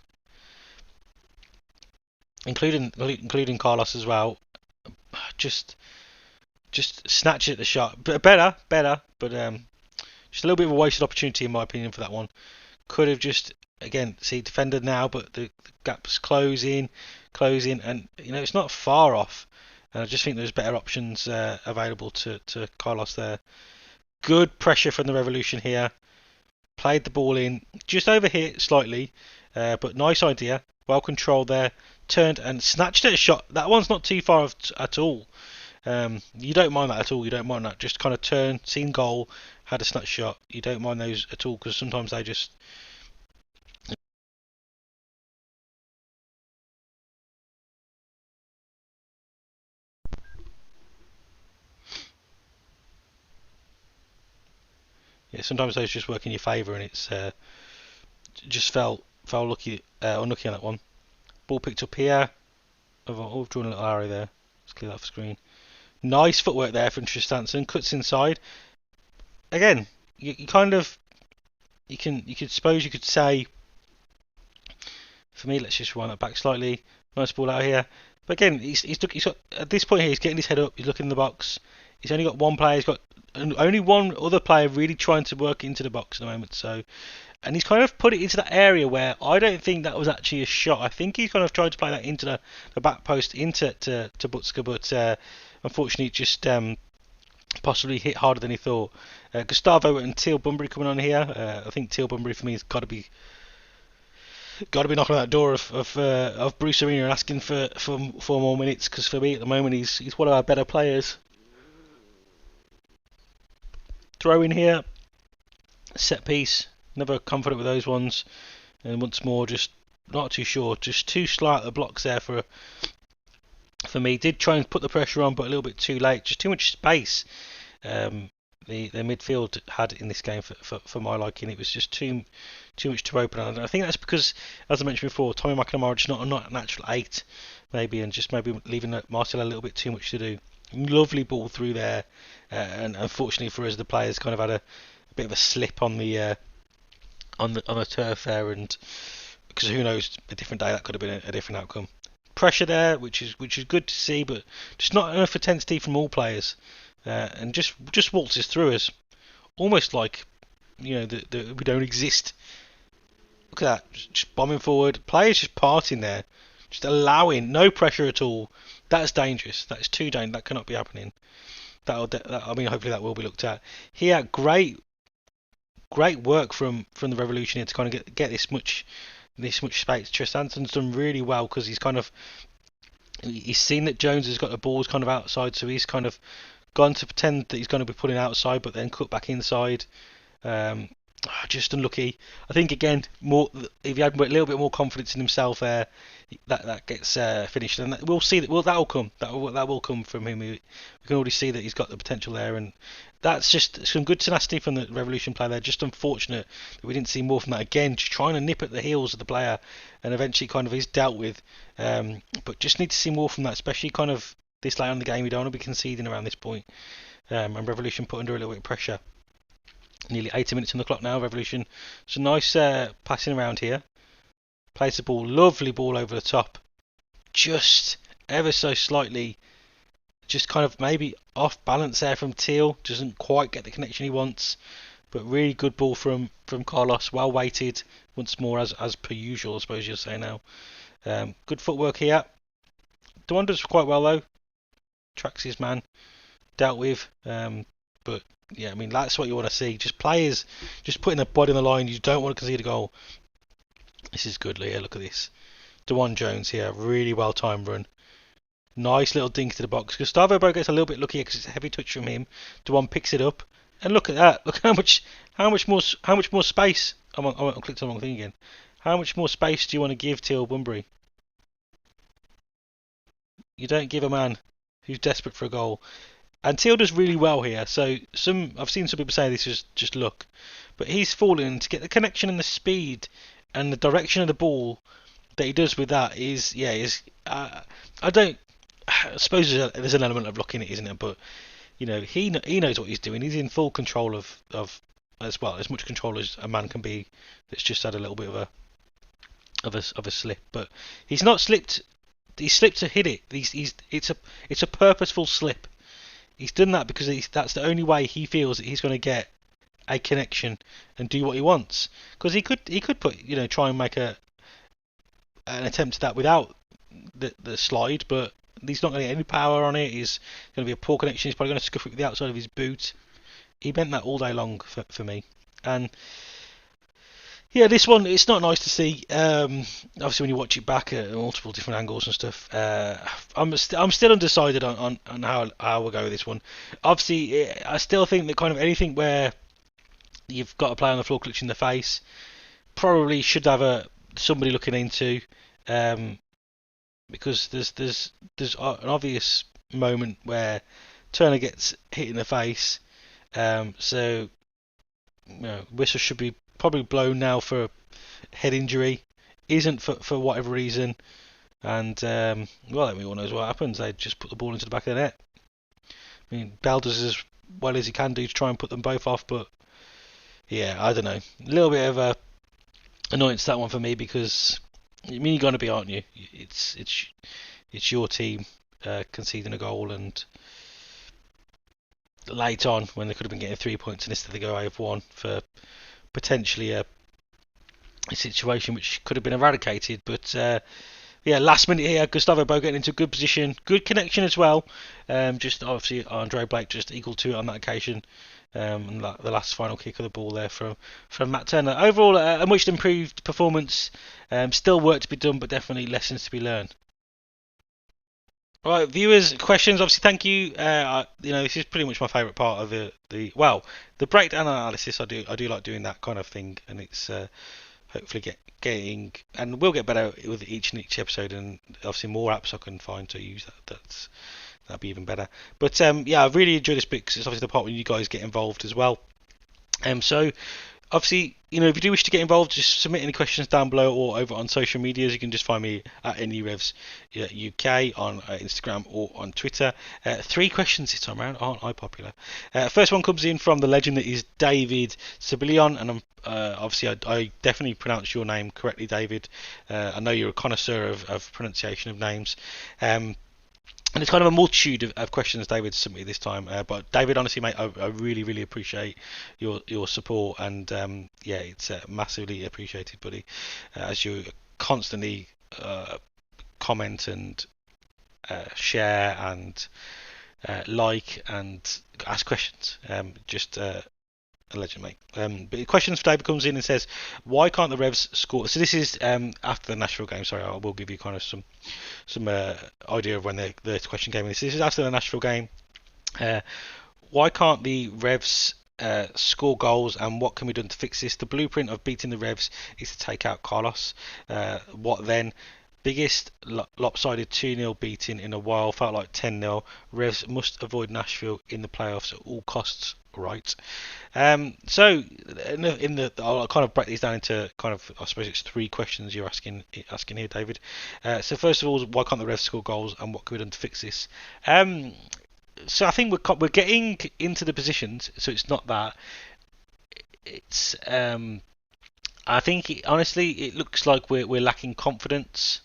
including Carlos as well. Just snatch it at the shot. Better, but just a little bit of a wasted opportunity in my opinion for that one. Could have just, again, see defender now, but the gap's closing, and it's not far off. And I just think there's better options available to Carlos there. Good pressure from the Revolution here. Played the ball in, just overhit slightly, but nice idea. Well controlled there. Turned and snatched at a shot. That one's not too far at all. You don't mind that at all. You don't mind that. Just kind of turned, seen goal, had a snatch shot. You don't mind those at all because sometimes they just. Yeah, sometimes those just work in your favour, and it's just fell unlucky on that one. Ball picked up here. I've drawn a little arrow there. Let's clear that off the screen. Nice footwork there from Tristanson. Cuts inside. Again, you kind of you could say. For me, let's just wind that back slightly. Nice ball out here. But again, he's got, at this point here, he's getting his head up. He's looking in the box. He's only got one player. He's got only one other player really trying to work into the box at the moment. So, and he's kind of put it into that area where I don't think that was actually a shot. I think he's kind of tried to play that into the back post into to Butska, but unfortunately, just possibly hit harder than he thought. Gustavo and Teal Bunbury coming on here. I think Teal Bunbury for me has got to be knocking on that door of Bruce Arena and asking for 4 more minutes, because for me at the moment he's one of our better players. Throw in here, set piece, never confident with those ones, and once more just not too sure, just too slight at the blocks there for me. Did try and put the pressure on, but a little bit too late, just too much space. The midfield had in this game for my liking. It was just too much to open, and I think that's because, as I mentioned before, Tommy McNamara just not a natural 8 maybe, and just maybe leaving Marcel a little bit too much to do. Lovely ball through there, and unfortunately for us, the players kind of had a bit of a slip on the turf there, and because who knows, a different day that could have been a different outcome. Pressure there, which is good to see, but just not enough intensity from all players. And just waltzes through us, almost like that we don't exist. Look at that, just bombing forward. Players just parting there, just allowing no pressure at all. That's dangerous. That is too dangerous. That cannot be happening. Hopefully that will be looked at. Here, great work from the Revolution here to kind of get this much space. Tristanton's done really well because he's seen that Jones has got the balls kind of outside, so he's kind of gone to pretend that he's going to be putting outside, but then cut back inside. Just unlucky. I think again, if he had a little bit more confidence in himself there, that gets finished, and we'll see that. That'll come. That will come from him. We can already see that he's got the potential there, and that's just some good tenacity from the Revolution player there. Just unfortunate that we didn't see more from that. Again, just trying to nip at the heels of the player, and eventually kind of is dealt with. But just need to see more from that, especially kind of this late on the game. We don't want to be conceding around this point. And Revolution put under a little bit of pressure. Nearly 80 minutes on the clock now, Revolution. So nice passing around here. Plays the ball, lovely ball over the top. Just ever so slightly, just kind of maybe off balance there from Teal. Doesn't quite get the connection he wants. But really good ball from Carlos. Well weighted once more, as per usual, I suppose you'll say now. Good footwork here. Dewan does quite well though. Tracks his man. Dealt with. But yeah, I mean, that's what you want to see. Just players just putting their body on the line. You don't want to concede a goal. This is good, Leah. Look at this. Dewan Jones here. Really well timed run. Nice little dink to the box. Gustavo Bo gets a little bit lucky because it's a heavy touch from him. Dewan picks it up. And look at that. Look how much more space. I clicked on the wrong thing again. How much more space do you want to give Teal Bunbury? You don't give a man who's desperate for a goal. And Teal does really well here. So I've seen some people say this is just luck, but he's fallen to get the connection and the speed and the direction of the ball that he does with that is I suppose there's an element of luck in it, isn't it? But he knows what he's doing. He's in full control of as much control as a man can be. That's just had a little bit of a slip, but he's not slipped. He slipped to hit it. It's a purposeful slip. He's done that because that's the only way he feels that he's going to get a connection and do what he wants, because he could put try and make an attempt at that without the slide, but he's not going to get any power on it. He's going to be a poor connection. He's probably going to scuff it with the outside of his boot. He meant that all day long for me. And yeah, this one, it's not nice to see. Obviously, when you watch it back at multiple different angles and stuff, I'm still undecided on how we'll go with this one. Obviously, I still think that kind of anything where you've got a player on the floor clutching the face probably should have somebody looking into, because there's an obvious moment where Turner gets hit in the face, so whistle should be probably blown now for head injury. Isn't for whatever reason, and well, everyone knows what happens. They just put the ball into the back of the net. I mean, Bell does as well as he can do to try and put them both off, but yeah, I don't know. A little bit of a annoyance, that one, for me, because I mean, you're going to be, aren't you? It's your team conceding a goal, and late on when they could have been getting 3 points, and instead they go away with one for potentially a situation which could have been eradicated. But yeah, last minute here, Gustavo Bo getting into a good position, good connection as well. Just obviously Andre Blake just equal to it on that occasion. And the last final kick of the ball there from Matt Turner. Overall, a much improved performance. Still work to be done, but definitely lessons to be learned. Right, viewers, questions. Obviously, thank you. This is pretty much my favourite part of the breakdown analysis. I do like doing that kind of thing, and it's hopefully getting, and we'll get better with each episode, and obviously more apps I can find to use that. That'd be even better. But yeah, I really enjoy this bit because it's obviously the part where you guys get involved as well. So obviously, if you do wish to get involved, just submit any questions down below or over on social medias. You can just find me at NERevs UK on Instagram or on Twitter. 3 questions this time around. Aren't I popular? First one comes in from the legend that is David Sibilion, and I'm obviously I definitely pronounced your name correctly, David. I know you're a connoisseur of pronunciation of names. And it's kind of a multitude of questions David submitted this time. But David, honestly, mate, I really, really appreciate your support. And yeah, it's massively appreciated, buddy, as you constantly comment and share and like and ask questions. Just a legend, mate. But questions for David comes in and says, why can't the Revs score? So this is after the Nashville game. Sorry, I will give you kind of some idea of when the question came in. This is after the Nashville game. Why can't the Revs score goals, and what can be done to fix this? The blueprint of beating the Revs is to take out Carlos. What then? Biggest lopsided 2-0 beating in a while, felt like 10-0. Revs must avoid Nashville in the playoffs at all costs. Right. So I'll kind of break these down into kind of, I suppose it's 3 questions you're asking here, David. So first of all, why can't the Revs score goals, and what can be done to fix this? So I think we're getting into the positions, so it's not that. It's I think honestly it looks like we're lacking confidence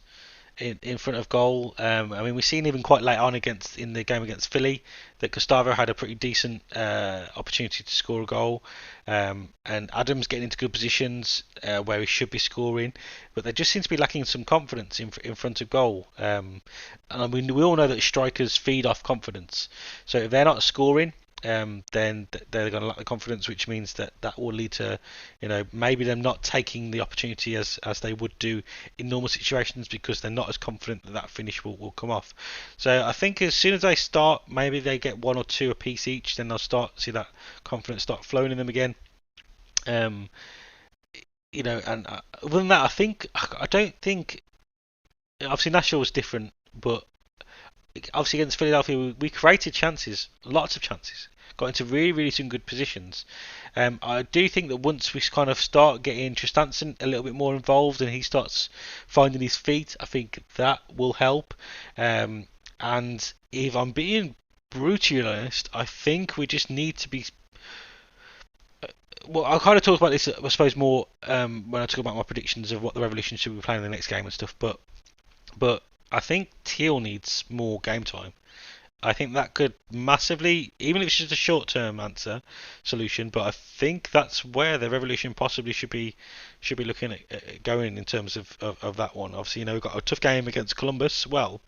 in front of goal. I mean, we've seen even quite late on in the game against Philly that Gustavo had a pretty decent opportunity to score a goal, and Adams getting into good positions where he should be scoring, but they just seem to be lacking some confidence in front of goal. And I mean, we all know that strikers feed off confidence, so if they're not scoring, then they're going to lack the confidence, which means that will lead to, maybe them not taking the opportunity as they would do in normal situations, because they're not as confident that finish will come off. So I think as soon as they start, maybe they get 1 or 2 apiece each, then they'll start to see that confidence start flowing in them again. And other than that, I don't think, obviously Nashville was different, but obviously against Philadelphia we created chances, lots of chances, got into really, really some good positions. I do think that once we kind of start getting Tristanson a little bit more involved and he starts finding his feet, I think that will help. And if I'm being brutally honest, I think we just need to be... Well, I'll kind of talk about this, I suppose, more when I talk about my predictions of what the Revolution should be playing in the next game and stuff, but I think Teal needs more game time. I think that could massively, even if it's just a short-term answer solution, but I think that's where the Revolution possibly should be looking at going in terms of that one. Obviously, we've got a tough game against Columbus. Well,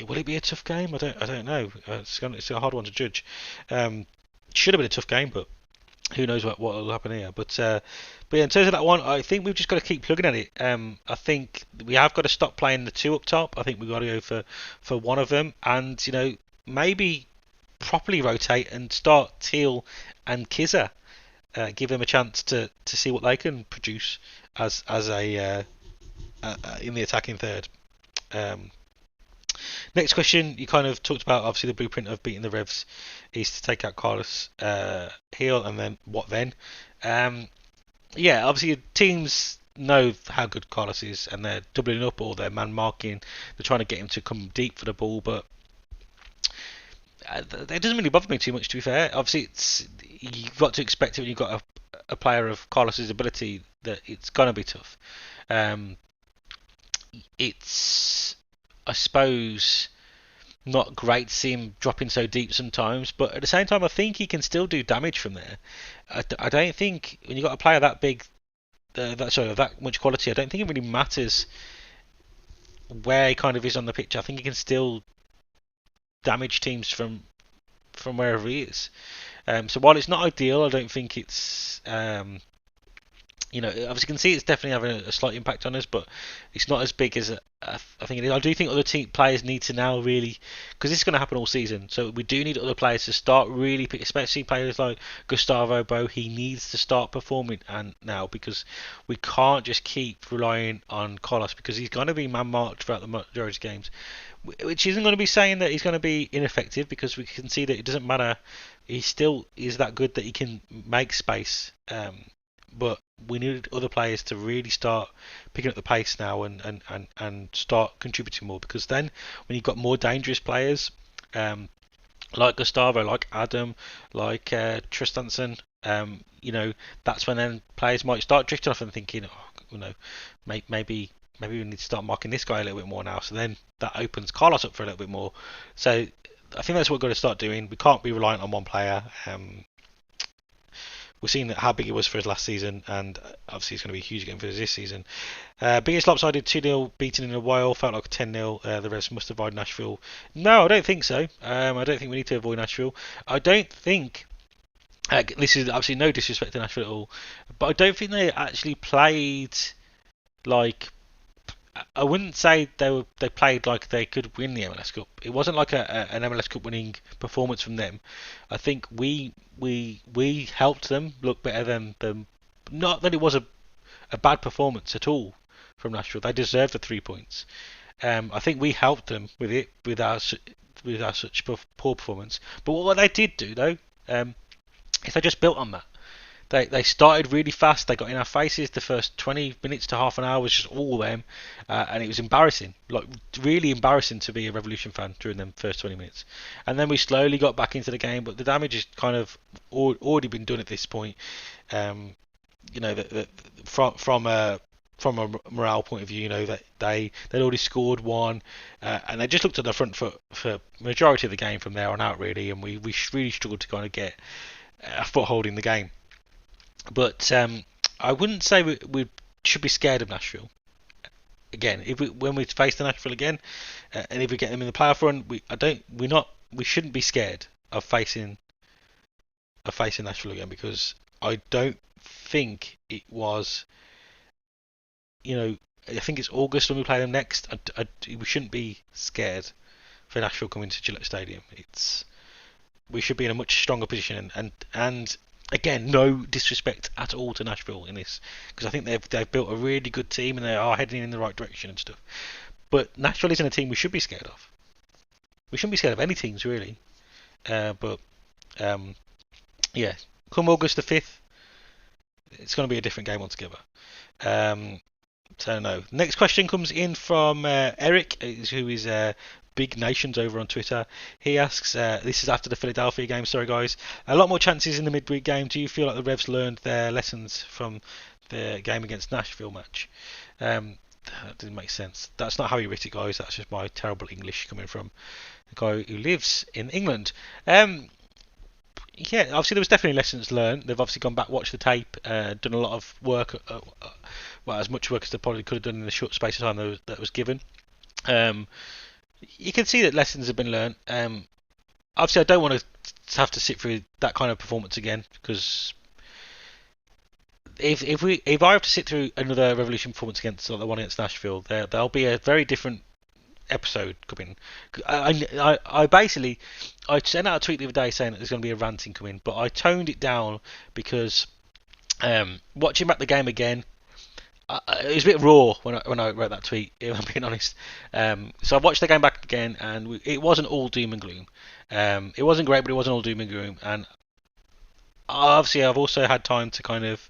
will it be a tough game? I don't know. It's a hard one to judge. Should have been a tough game, but who knows what will happen here. But yeah, in terms of that one, I think we've just got to keep looking at it. I think we have got to stop playing the two up top. I think we've got to go for one of them, and maybe properly rotate and start Teal and Kizza. Give them a chance to see what they can produce as a in the attacking third. Next question, you kind of talked about obviously the blueprint of beating the Revs is to take out Carlos Heel, and then what then? Yeah, obviously teams know how good Carlos is, and they're doubling up or they're man marking. They're trying to get him to come deep for the ball, but it doesn't really bother me too much, to be fair. Obviously, you've got to expect it when you've got a player of Carlos's ability that it's gonna be tough. It's, I suppose, not great to see him dropping so deep sometimes, but at the same time, I think he can still do damage from there. I don't think when you've got a player that big, that much quality, I don't think it really matters where he kind of is on the pitch. I think he can still damage teams from wherever he is. So while it's not ideal, I don't think it's obviously you can see it's definitely having a slight impact on us, but it's not as big as I think it is. I do think other players need to now really, because this is going to happen all season, so we do need other players to start really, especially players like Gustavo Bo. He needs to start performing and now, because we can't just keep relying on Carlos, because he's going to be man-marked throughout the majority of games, which isn't going to be saying that he's going to be ineffective, because we can see that it doesn't matter. He still is that good that he can make space. But we need other players to really start picking up the pace now and start contributing more, because then when you've got more dangerous players like Gustavo, like Adam, like Tristanson, that's when then players might start drifting off and thinking, maybe we need to start marking this guy a little bit more now. So then that opens Carlos up for a little bit more. So I think that's what we've got to start doing. We can't be reliant on one player. We've seen how big it was for us last season, and obviously it's going to be a huge game for us this season. Biggest lopsided 2-0 beating in a while, felt like a 10-0. The Revs must avoid Nashville. No, I don't think so. I don't think we need to avoid Nashville. I don't think, this is absolutely no disrespect to Nashville at all, but I don't think they actually played like, I wouldn't say they played like they could win the MLS Cup. It wasn't like an MLS Cup winning performance from them. I think we helped them look better than them. Not that it was a bad performance at all from Nashville. They deserved the 3 points. I think we helped them with it, with our such poor performance. But what they did do though, is they just built on that. They started really fast. They got in our faces. The first 20 minutes to half an hour was just all them, and it was embarrassing, like really embarrassing to be a Revolution fan during them first 20 minutes. And then we slowly got back into the game, but the damage has kind of already been done at this point. From a morale point of view, that they'd already scored one, and they just looked at the front foot for majority of the game from there on out, really. And we really struggled to kind of get a foothold in the game. But I wouldn't say we should be scared of Nashville. Again, when we face the Nashville again, and if we get them in the playoff run, we shouldn't be scared of facing Nashville again, because I don't think it was. I think it's August when we play them next. We shouldn't be scared for Nashville coming to Gillette Stadium. We should be in a much stronger position, and again, no disrespect at all to Nashville in this, because I think they've built a really good team and they are heading in the right direction and stuff. But Nashville isn't a team we should be scared of. We shouldn't be scared of any teams really. But yeah, come August the 5th, it's going to be a different game altogether. So no. Next question comes in from Eric, who is Big Nations over on Twitter. He asks, this is after the Philadelphia game, sorry guys, a lot more chances in the midweek game. Do you feel like the Revs learned their lessons from the game against Nashville match? That didn't make sense. That's not how he wrote it, guys. That's just my terrible English coming from a guy who lives in England. Yeah, obviously there was definitely lessons learned. They've obviously gone back, watched the tape, done a lot of work, well, as much work as they probably could have done in the short space of time that was given. You can see that lessons have been learned. Obviously, I don't want to have to sit through that kind of performance again, because if I have to sit through another Revolution performance against the one against Nashville, there'll be a very different episode coming. I basically sent out a tweet the other day saying that there's going to be a ranting coming, but I toned it down because watching back the game again, it was a bit raw when I wrote that tweet, if I'm being honest. So I watched the game back again, and it wasn't all doom and gloom. It wasn't great, but it wasn't all doom and gloom. And obviously, I've also had time to kind of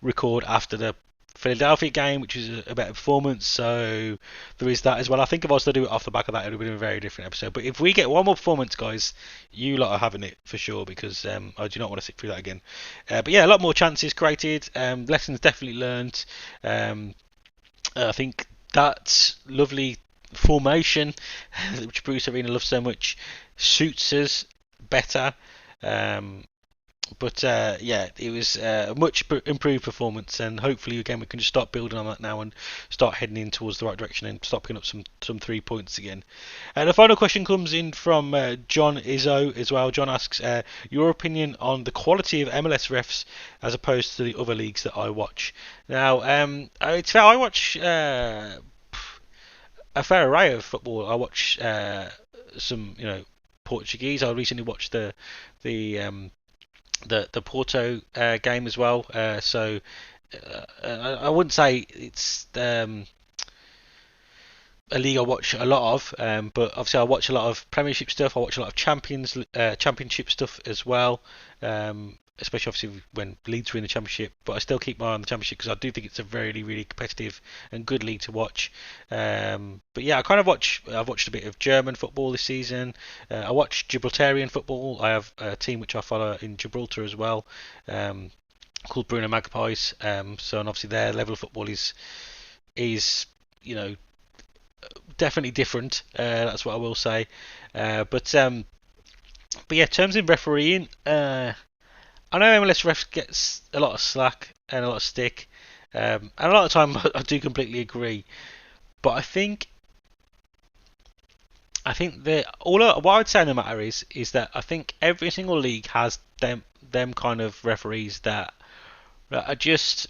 record after the Philadelphia game, which is a better performance. So there is that as well. I think if I was to do it off the back of that, it would have been a very different episode. But if we get one more performance, guys, you lot are having it for sure, because I do not want to sit through that again. But yeah, a lot more chances created, lessons definitely learned. I think that lovely formation, which Bruce Arena loves so much, suits us better. But yeah, it was a much improved performance, and hopefully again we can just start building on that now and start heading in towards the right direction and start picking up some 3 points again. And the final question comes in from John Izzo as well. John asks your opinion on the quality of MLS refs as opposed to the other leagues that I watch. Now, it's fair, I watch a fair array of football. I watch some, Portuguese. I recently watched the Porto game as well. So I wouldn't say it's a league I watch a lot of, but obviously I watch a lot of Premiership stuff. I watch a lot of Championship stuff as well. Especially obviously when Leeds were in the Championship, but I still keep my eye on the Championship because I do think it's a very, really competitive and good league to watch. But yeah, I've watched a bit of German football this season. I watch Gibraltarian football. I have a team which I follow in Gibraltar as well, called Bruno Magpies. So and obviously their level of football is definitely different. That's what I will say. But yeah, terms in refereeing. I know MLS refs gets a lot of slack and a lot of stick, and a lot of time I do completely agree. But I think that what I would say in the matter is that I think every single league has them kind of referees that are just,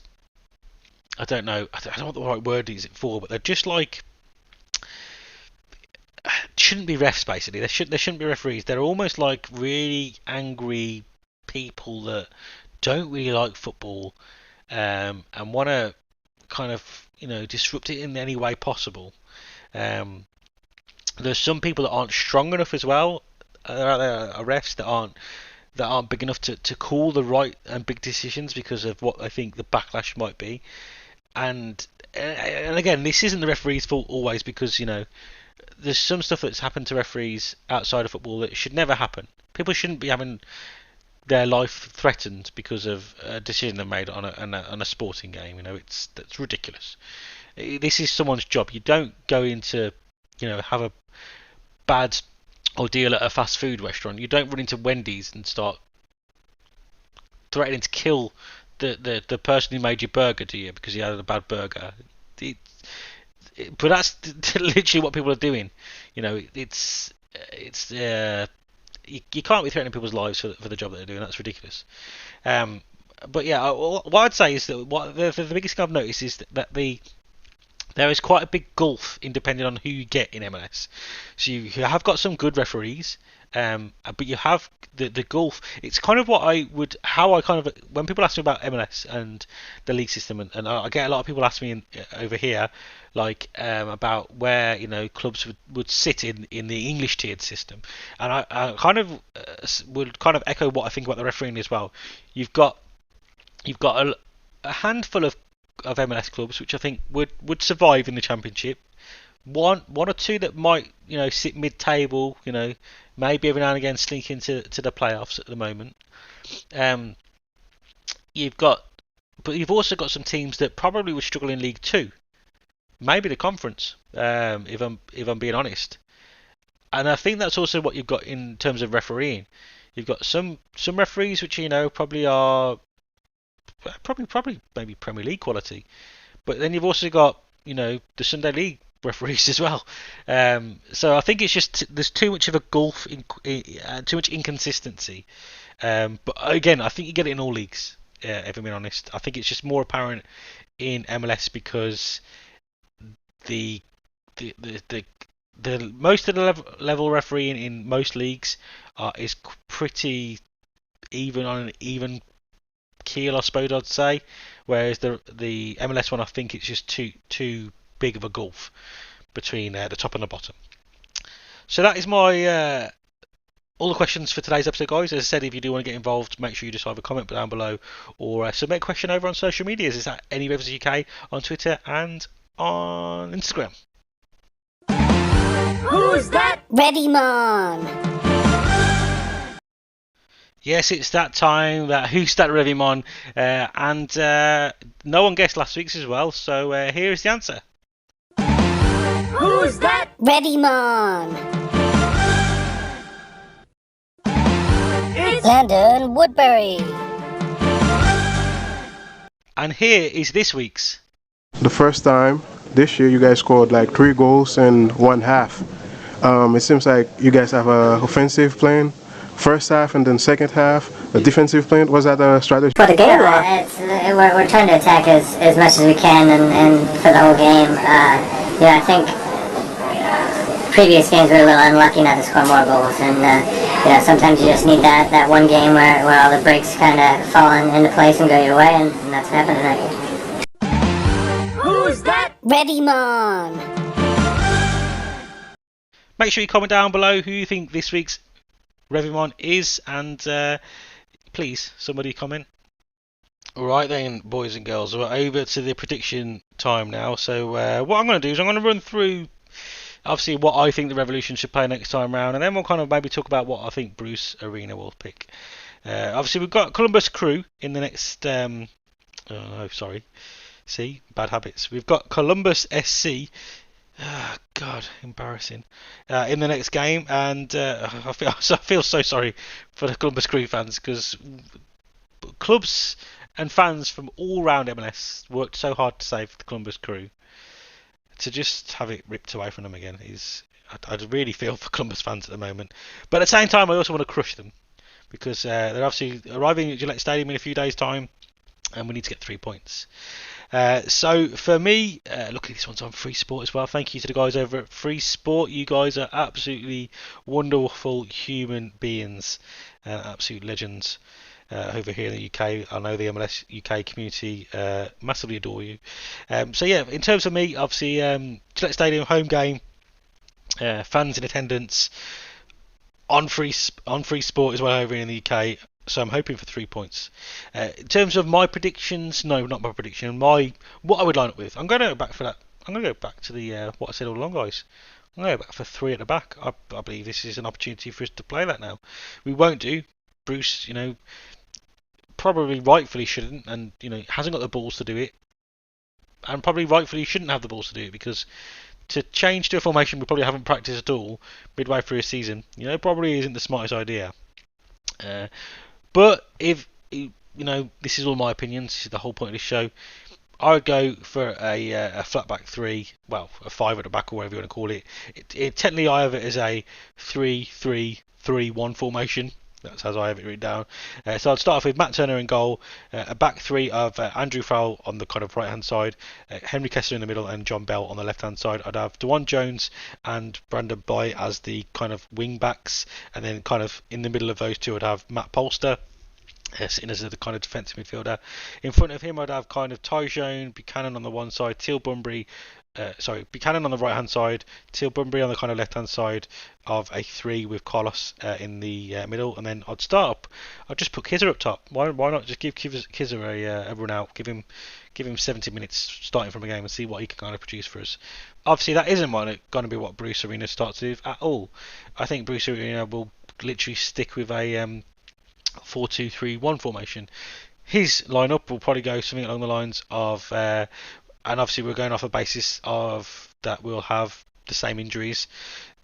I don't know what the right word is for, but they're just like, shouldn't be refs basically. They shouldn't be referees. They're almost like really angry people that don't really like football, and want to kind of disrupt it in any way possible. There's some people that aren't strong enough as well. There are refs that aren't big enough to call the right and big decisions because of what I think the backlash might be. And again, this isn't the referee's fault always, because there's some stuff that's happened to referees outside of football that should never happen. People shouldn't be having their life threatened because of a decision they made on a sporting game. That's ridiculous. This is someone's job. You don't go into have a bad ordeal at a fast food restaurant. You don't run into Wendy's and start threatening to kill the person who made your burger, do you? Because you had a bad burger. But that's literally what people are doing. You can't be threatening people's lives for the job that they're doing. That's ridiculous. But yeah, what I'd say is that the biggest thing I've noticed is that there is quite a big gulf in depending on who you get in MLS. So you have got some good referees, but you have the gulf. It's kind of when people ask me about MLS and the league system, and I get a lot of people ask me over here, like about where clubs would sit in the English tiered system, and I kind of would kind of echo what I think about the refereeing as well. You've got a handful of MLS clubs which I think would survive in the Championship. One or two that might sit mid-table, maybe every now and again sneak into the playoffs at the moment. But you've also got some teams that probably would struggle in League Two. maybe the conference. If I'm being honest, and I think that's also what you've got in terms of refereeing. You've got some referees which probably are probably maybe Premier League quality, but then you've also got the Sunday League referees as well. So I think it's just there's too much of a gulf, too much inconsistency. But again, I think you get it in all leagues. If I'm being honest, I think it's just more apparent in MLS because the most of the level refereeing in most leagues is pretty even on an even keel, I suppose I'd say. Whereas the MLS one, I think it's just too big of a gulf between the top and the bottom. So that is my all the questions for today's episode, guys. As I said, if you do want to get involved, make sure you just either comment down below or submit a question over on social medias. It's at NERevs UK on Twitter and on Instagram. Who's that? Revimon! Yes, it's that time. Who's that Revimon? And no one guessed last week's as well, so here is the answer. Who's that? Revimon! It's Landon Woodbury! And here is this week's. The first time this year you guys scored like 3 goals in one half. It seems like you guys have a offensive plan first half and then second half a defensive plan. Was that a strategy for the game? We're trying to attack as much as we can and for the whole game. I think previous games we were a little unlucky not to score more goals, and sometimes you just need that one game where all the breaks kind of fall into place and go your way, and that's what happened tonight. Who's that? Revimon! Make sure you comment down below who you think this week's Revimon is, and please, somebody comment. Alright then, boys and girls, we're over to the prediction time now. So what I'm going to do is I'm going to run through obviously what I think the Revolution should play next time round, and then we'll kind of maybe talk about what I think Bruce Arena will pick. Obviously we've got Columbus Crew in the next see, bad habits. We've got Columbus SC. God, embarrassing. In the next game, and I feel so sorry for the Columbus Crew fans, because clubs and fans from all round MLS worked so hard to save the Columbus Crew. To just have it ripped away from them again I really feel for Columbus fans at the moment. But at the same time, I also want to crush them, because they're obviously arriving at Gillette Stadium in a few days' time, and we need to get 3 points. So for me, look, this one's on Free Sport as well. Thank you to the guys over at Free Sport. You guys are absolutely wonderful human beings, absolute legends over here in the UK. I know the MLS UK community massively adore you. So yeah, in terms of me, obviously Gillette Stadium home game, fans in attendance, on free sport as well over in the UK. So I'm hoping for 3 points. In terms of my predictions, no, not my prediction. What I would line up with, I'm going to go back for that. I'm going to go back to the what I said all along, guys. I'm going to go back for 3 at the back. I believe this is an opportunity for us to play that now. We won't do. Bruce, probably rightfully shouldn't, and hasn't got the balls to do it, and probably rightfully shouldn't have the balls to do it, because to change to a formation we probably haven't practiced at all midway through a season, probably isn't the smartest idea. But if this is all my opinions, this is the whole point of this show, I would go for a flat back 3, well, a 5 at the back, or whatever you want to call it. Technically I have it as a 3-3-3-1 formation. That's as I have it written down. So I'd start off with Matt Turner in goal, a back 3 of Andrew Farrell on the kind of right hand side, Henry Kessler in the middle, and John Bell on the left hand side. I'd have Dewan Jones and Brandon Boy as the kind of wing backs, and then kind of in the middle of those two I'd have Matt Polster sitting as the kind of defensive midfielder. In front of him I'd have kind of Tyjone Buchanan on the one side, Buchanan on the right hand side, Teal Bunbury on the kind of left hand side of a 3 with Carlos in the middle, and then I'd just put Kizzer up top. Why not just give Kizzer a run out, give him 70 minutes starting from a game and see what he can kind of produce for us. Obviously that isn't going to be what Bruce Arena starts with at all. I think Bruce Arena will literally stick with a 4-2-3-1 formation. His lineup will probably go something along the lines of and obviously we're going off a basis of that we'll have the same injuries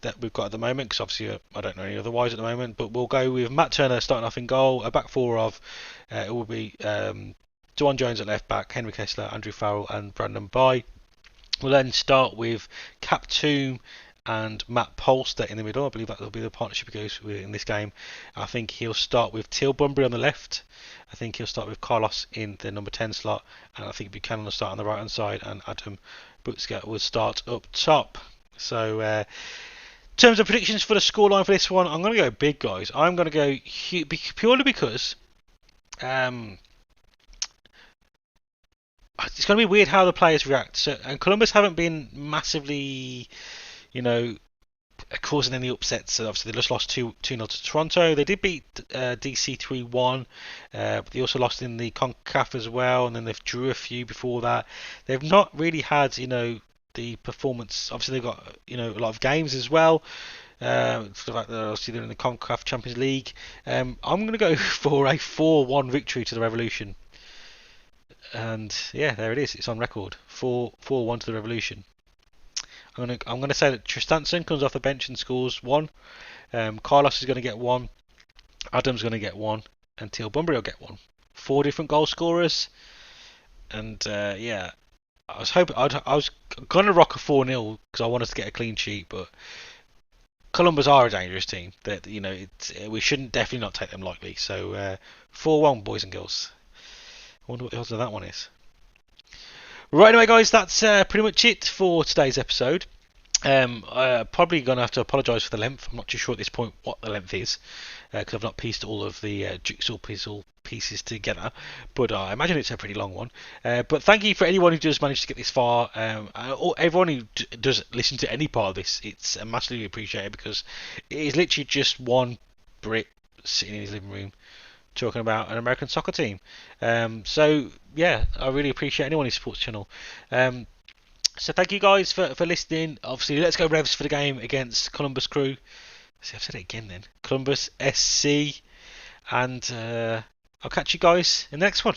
that we've got at the moment, because obviously I don't know any otherwise at the moment, but we'll go with Matt Turner starting off in goal, a back four of it will be Dwan Jones at left back, Henry Kessler, Andrew Farrell and Brandon Bye. We'll then start with Cap Toom and Matt Polster in the middle. I believe that will be the partnership he goes with in this game. I think he'll start with Teal Bunbury on the left. I think he'll start with Carlos in the number 10 slot, and I think Buchanan will start on the right hand side, and Adam Butzka will start up top. So in terms of predictions for the scoreline for this one, I'm going to go big, guys. I'm going to go purely because it's going to be weird how the players react. So, and Columbus haven't been massively, causing any upsets. So obviously, they just lost 2-0 to Toronto. They did beat DC 3-1, but they also lost in the CONCACAF as well, and then they've drew a few before that. They've not really had, the performance. Obviously, they've got, a lot of games as well. The fact that obviously they're in the CONCACAF Champions League. I'm going to go for a 4-1 victory to the Revolution. And yeah, there it is. It's on record. 4-1 to the Revolution. I'm gonna say that Tristanson comes off the bench and scores 1. Carlos is going to get 1. Adam's going to get 1, and Teal Bunbury will get 1. 4 different goal scorers. And yeah, I was going to rock a 4-0 because I wanted to get a clean sheet, but Columbus are a dangerous team. That we shouldn't definitely not take them lightly. So 4-1, boys and girls. I wonder what the odds of that one is. Right, anyway, guys, that's pretty much it for today's episode. Probably going to have to apologise for the length. I'm not too sure at this point what the length is, because I've not pieced all of the jigsaw puzzle pieces together. But I imagine it's a pretty long one. But thank you for anyone who does manage to get this far, or everyone who does listen to any part of this. It's massively appreciated, because it is literally just one Brit sitting in his living room talking about an American soccer team. So yeah, I really appreciate anyone who supports the channel. So thank you guys for listening. Obviously, let's go Revs for the game against Columbus Crew. See, I've said it again then. Columbus SC. And I'll catch you guys in the next one.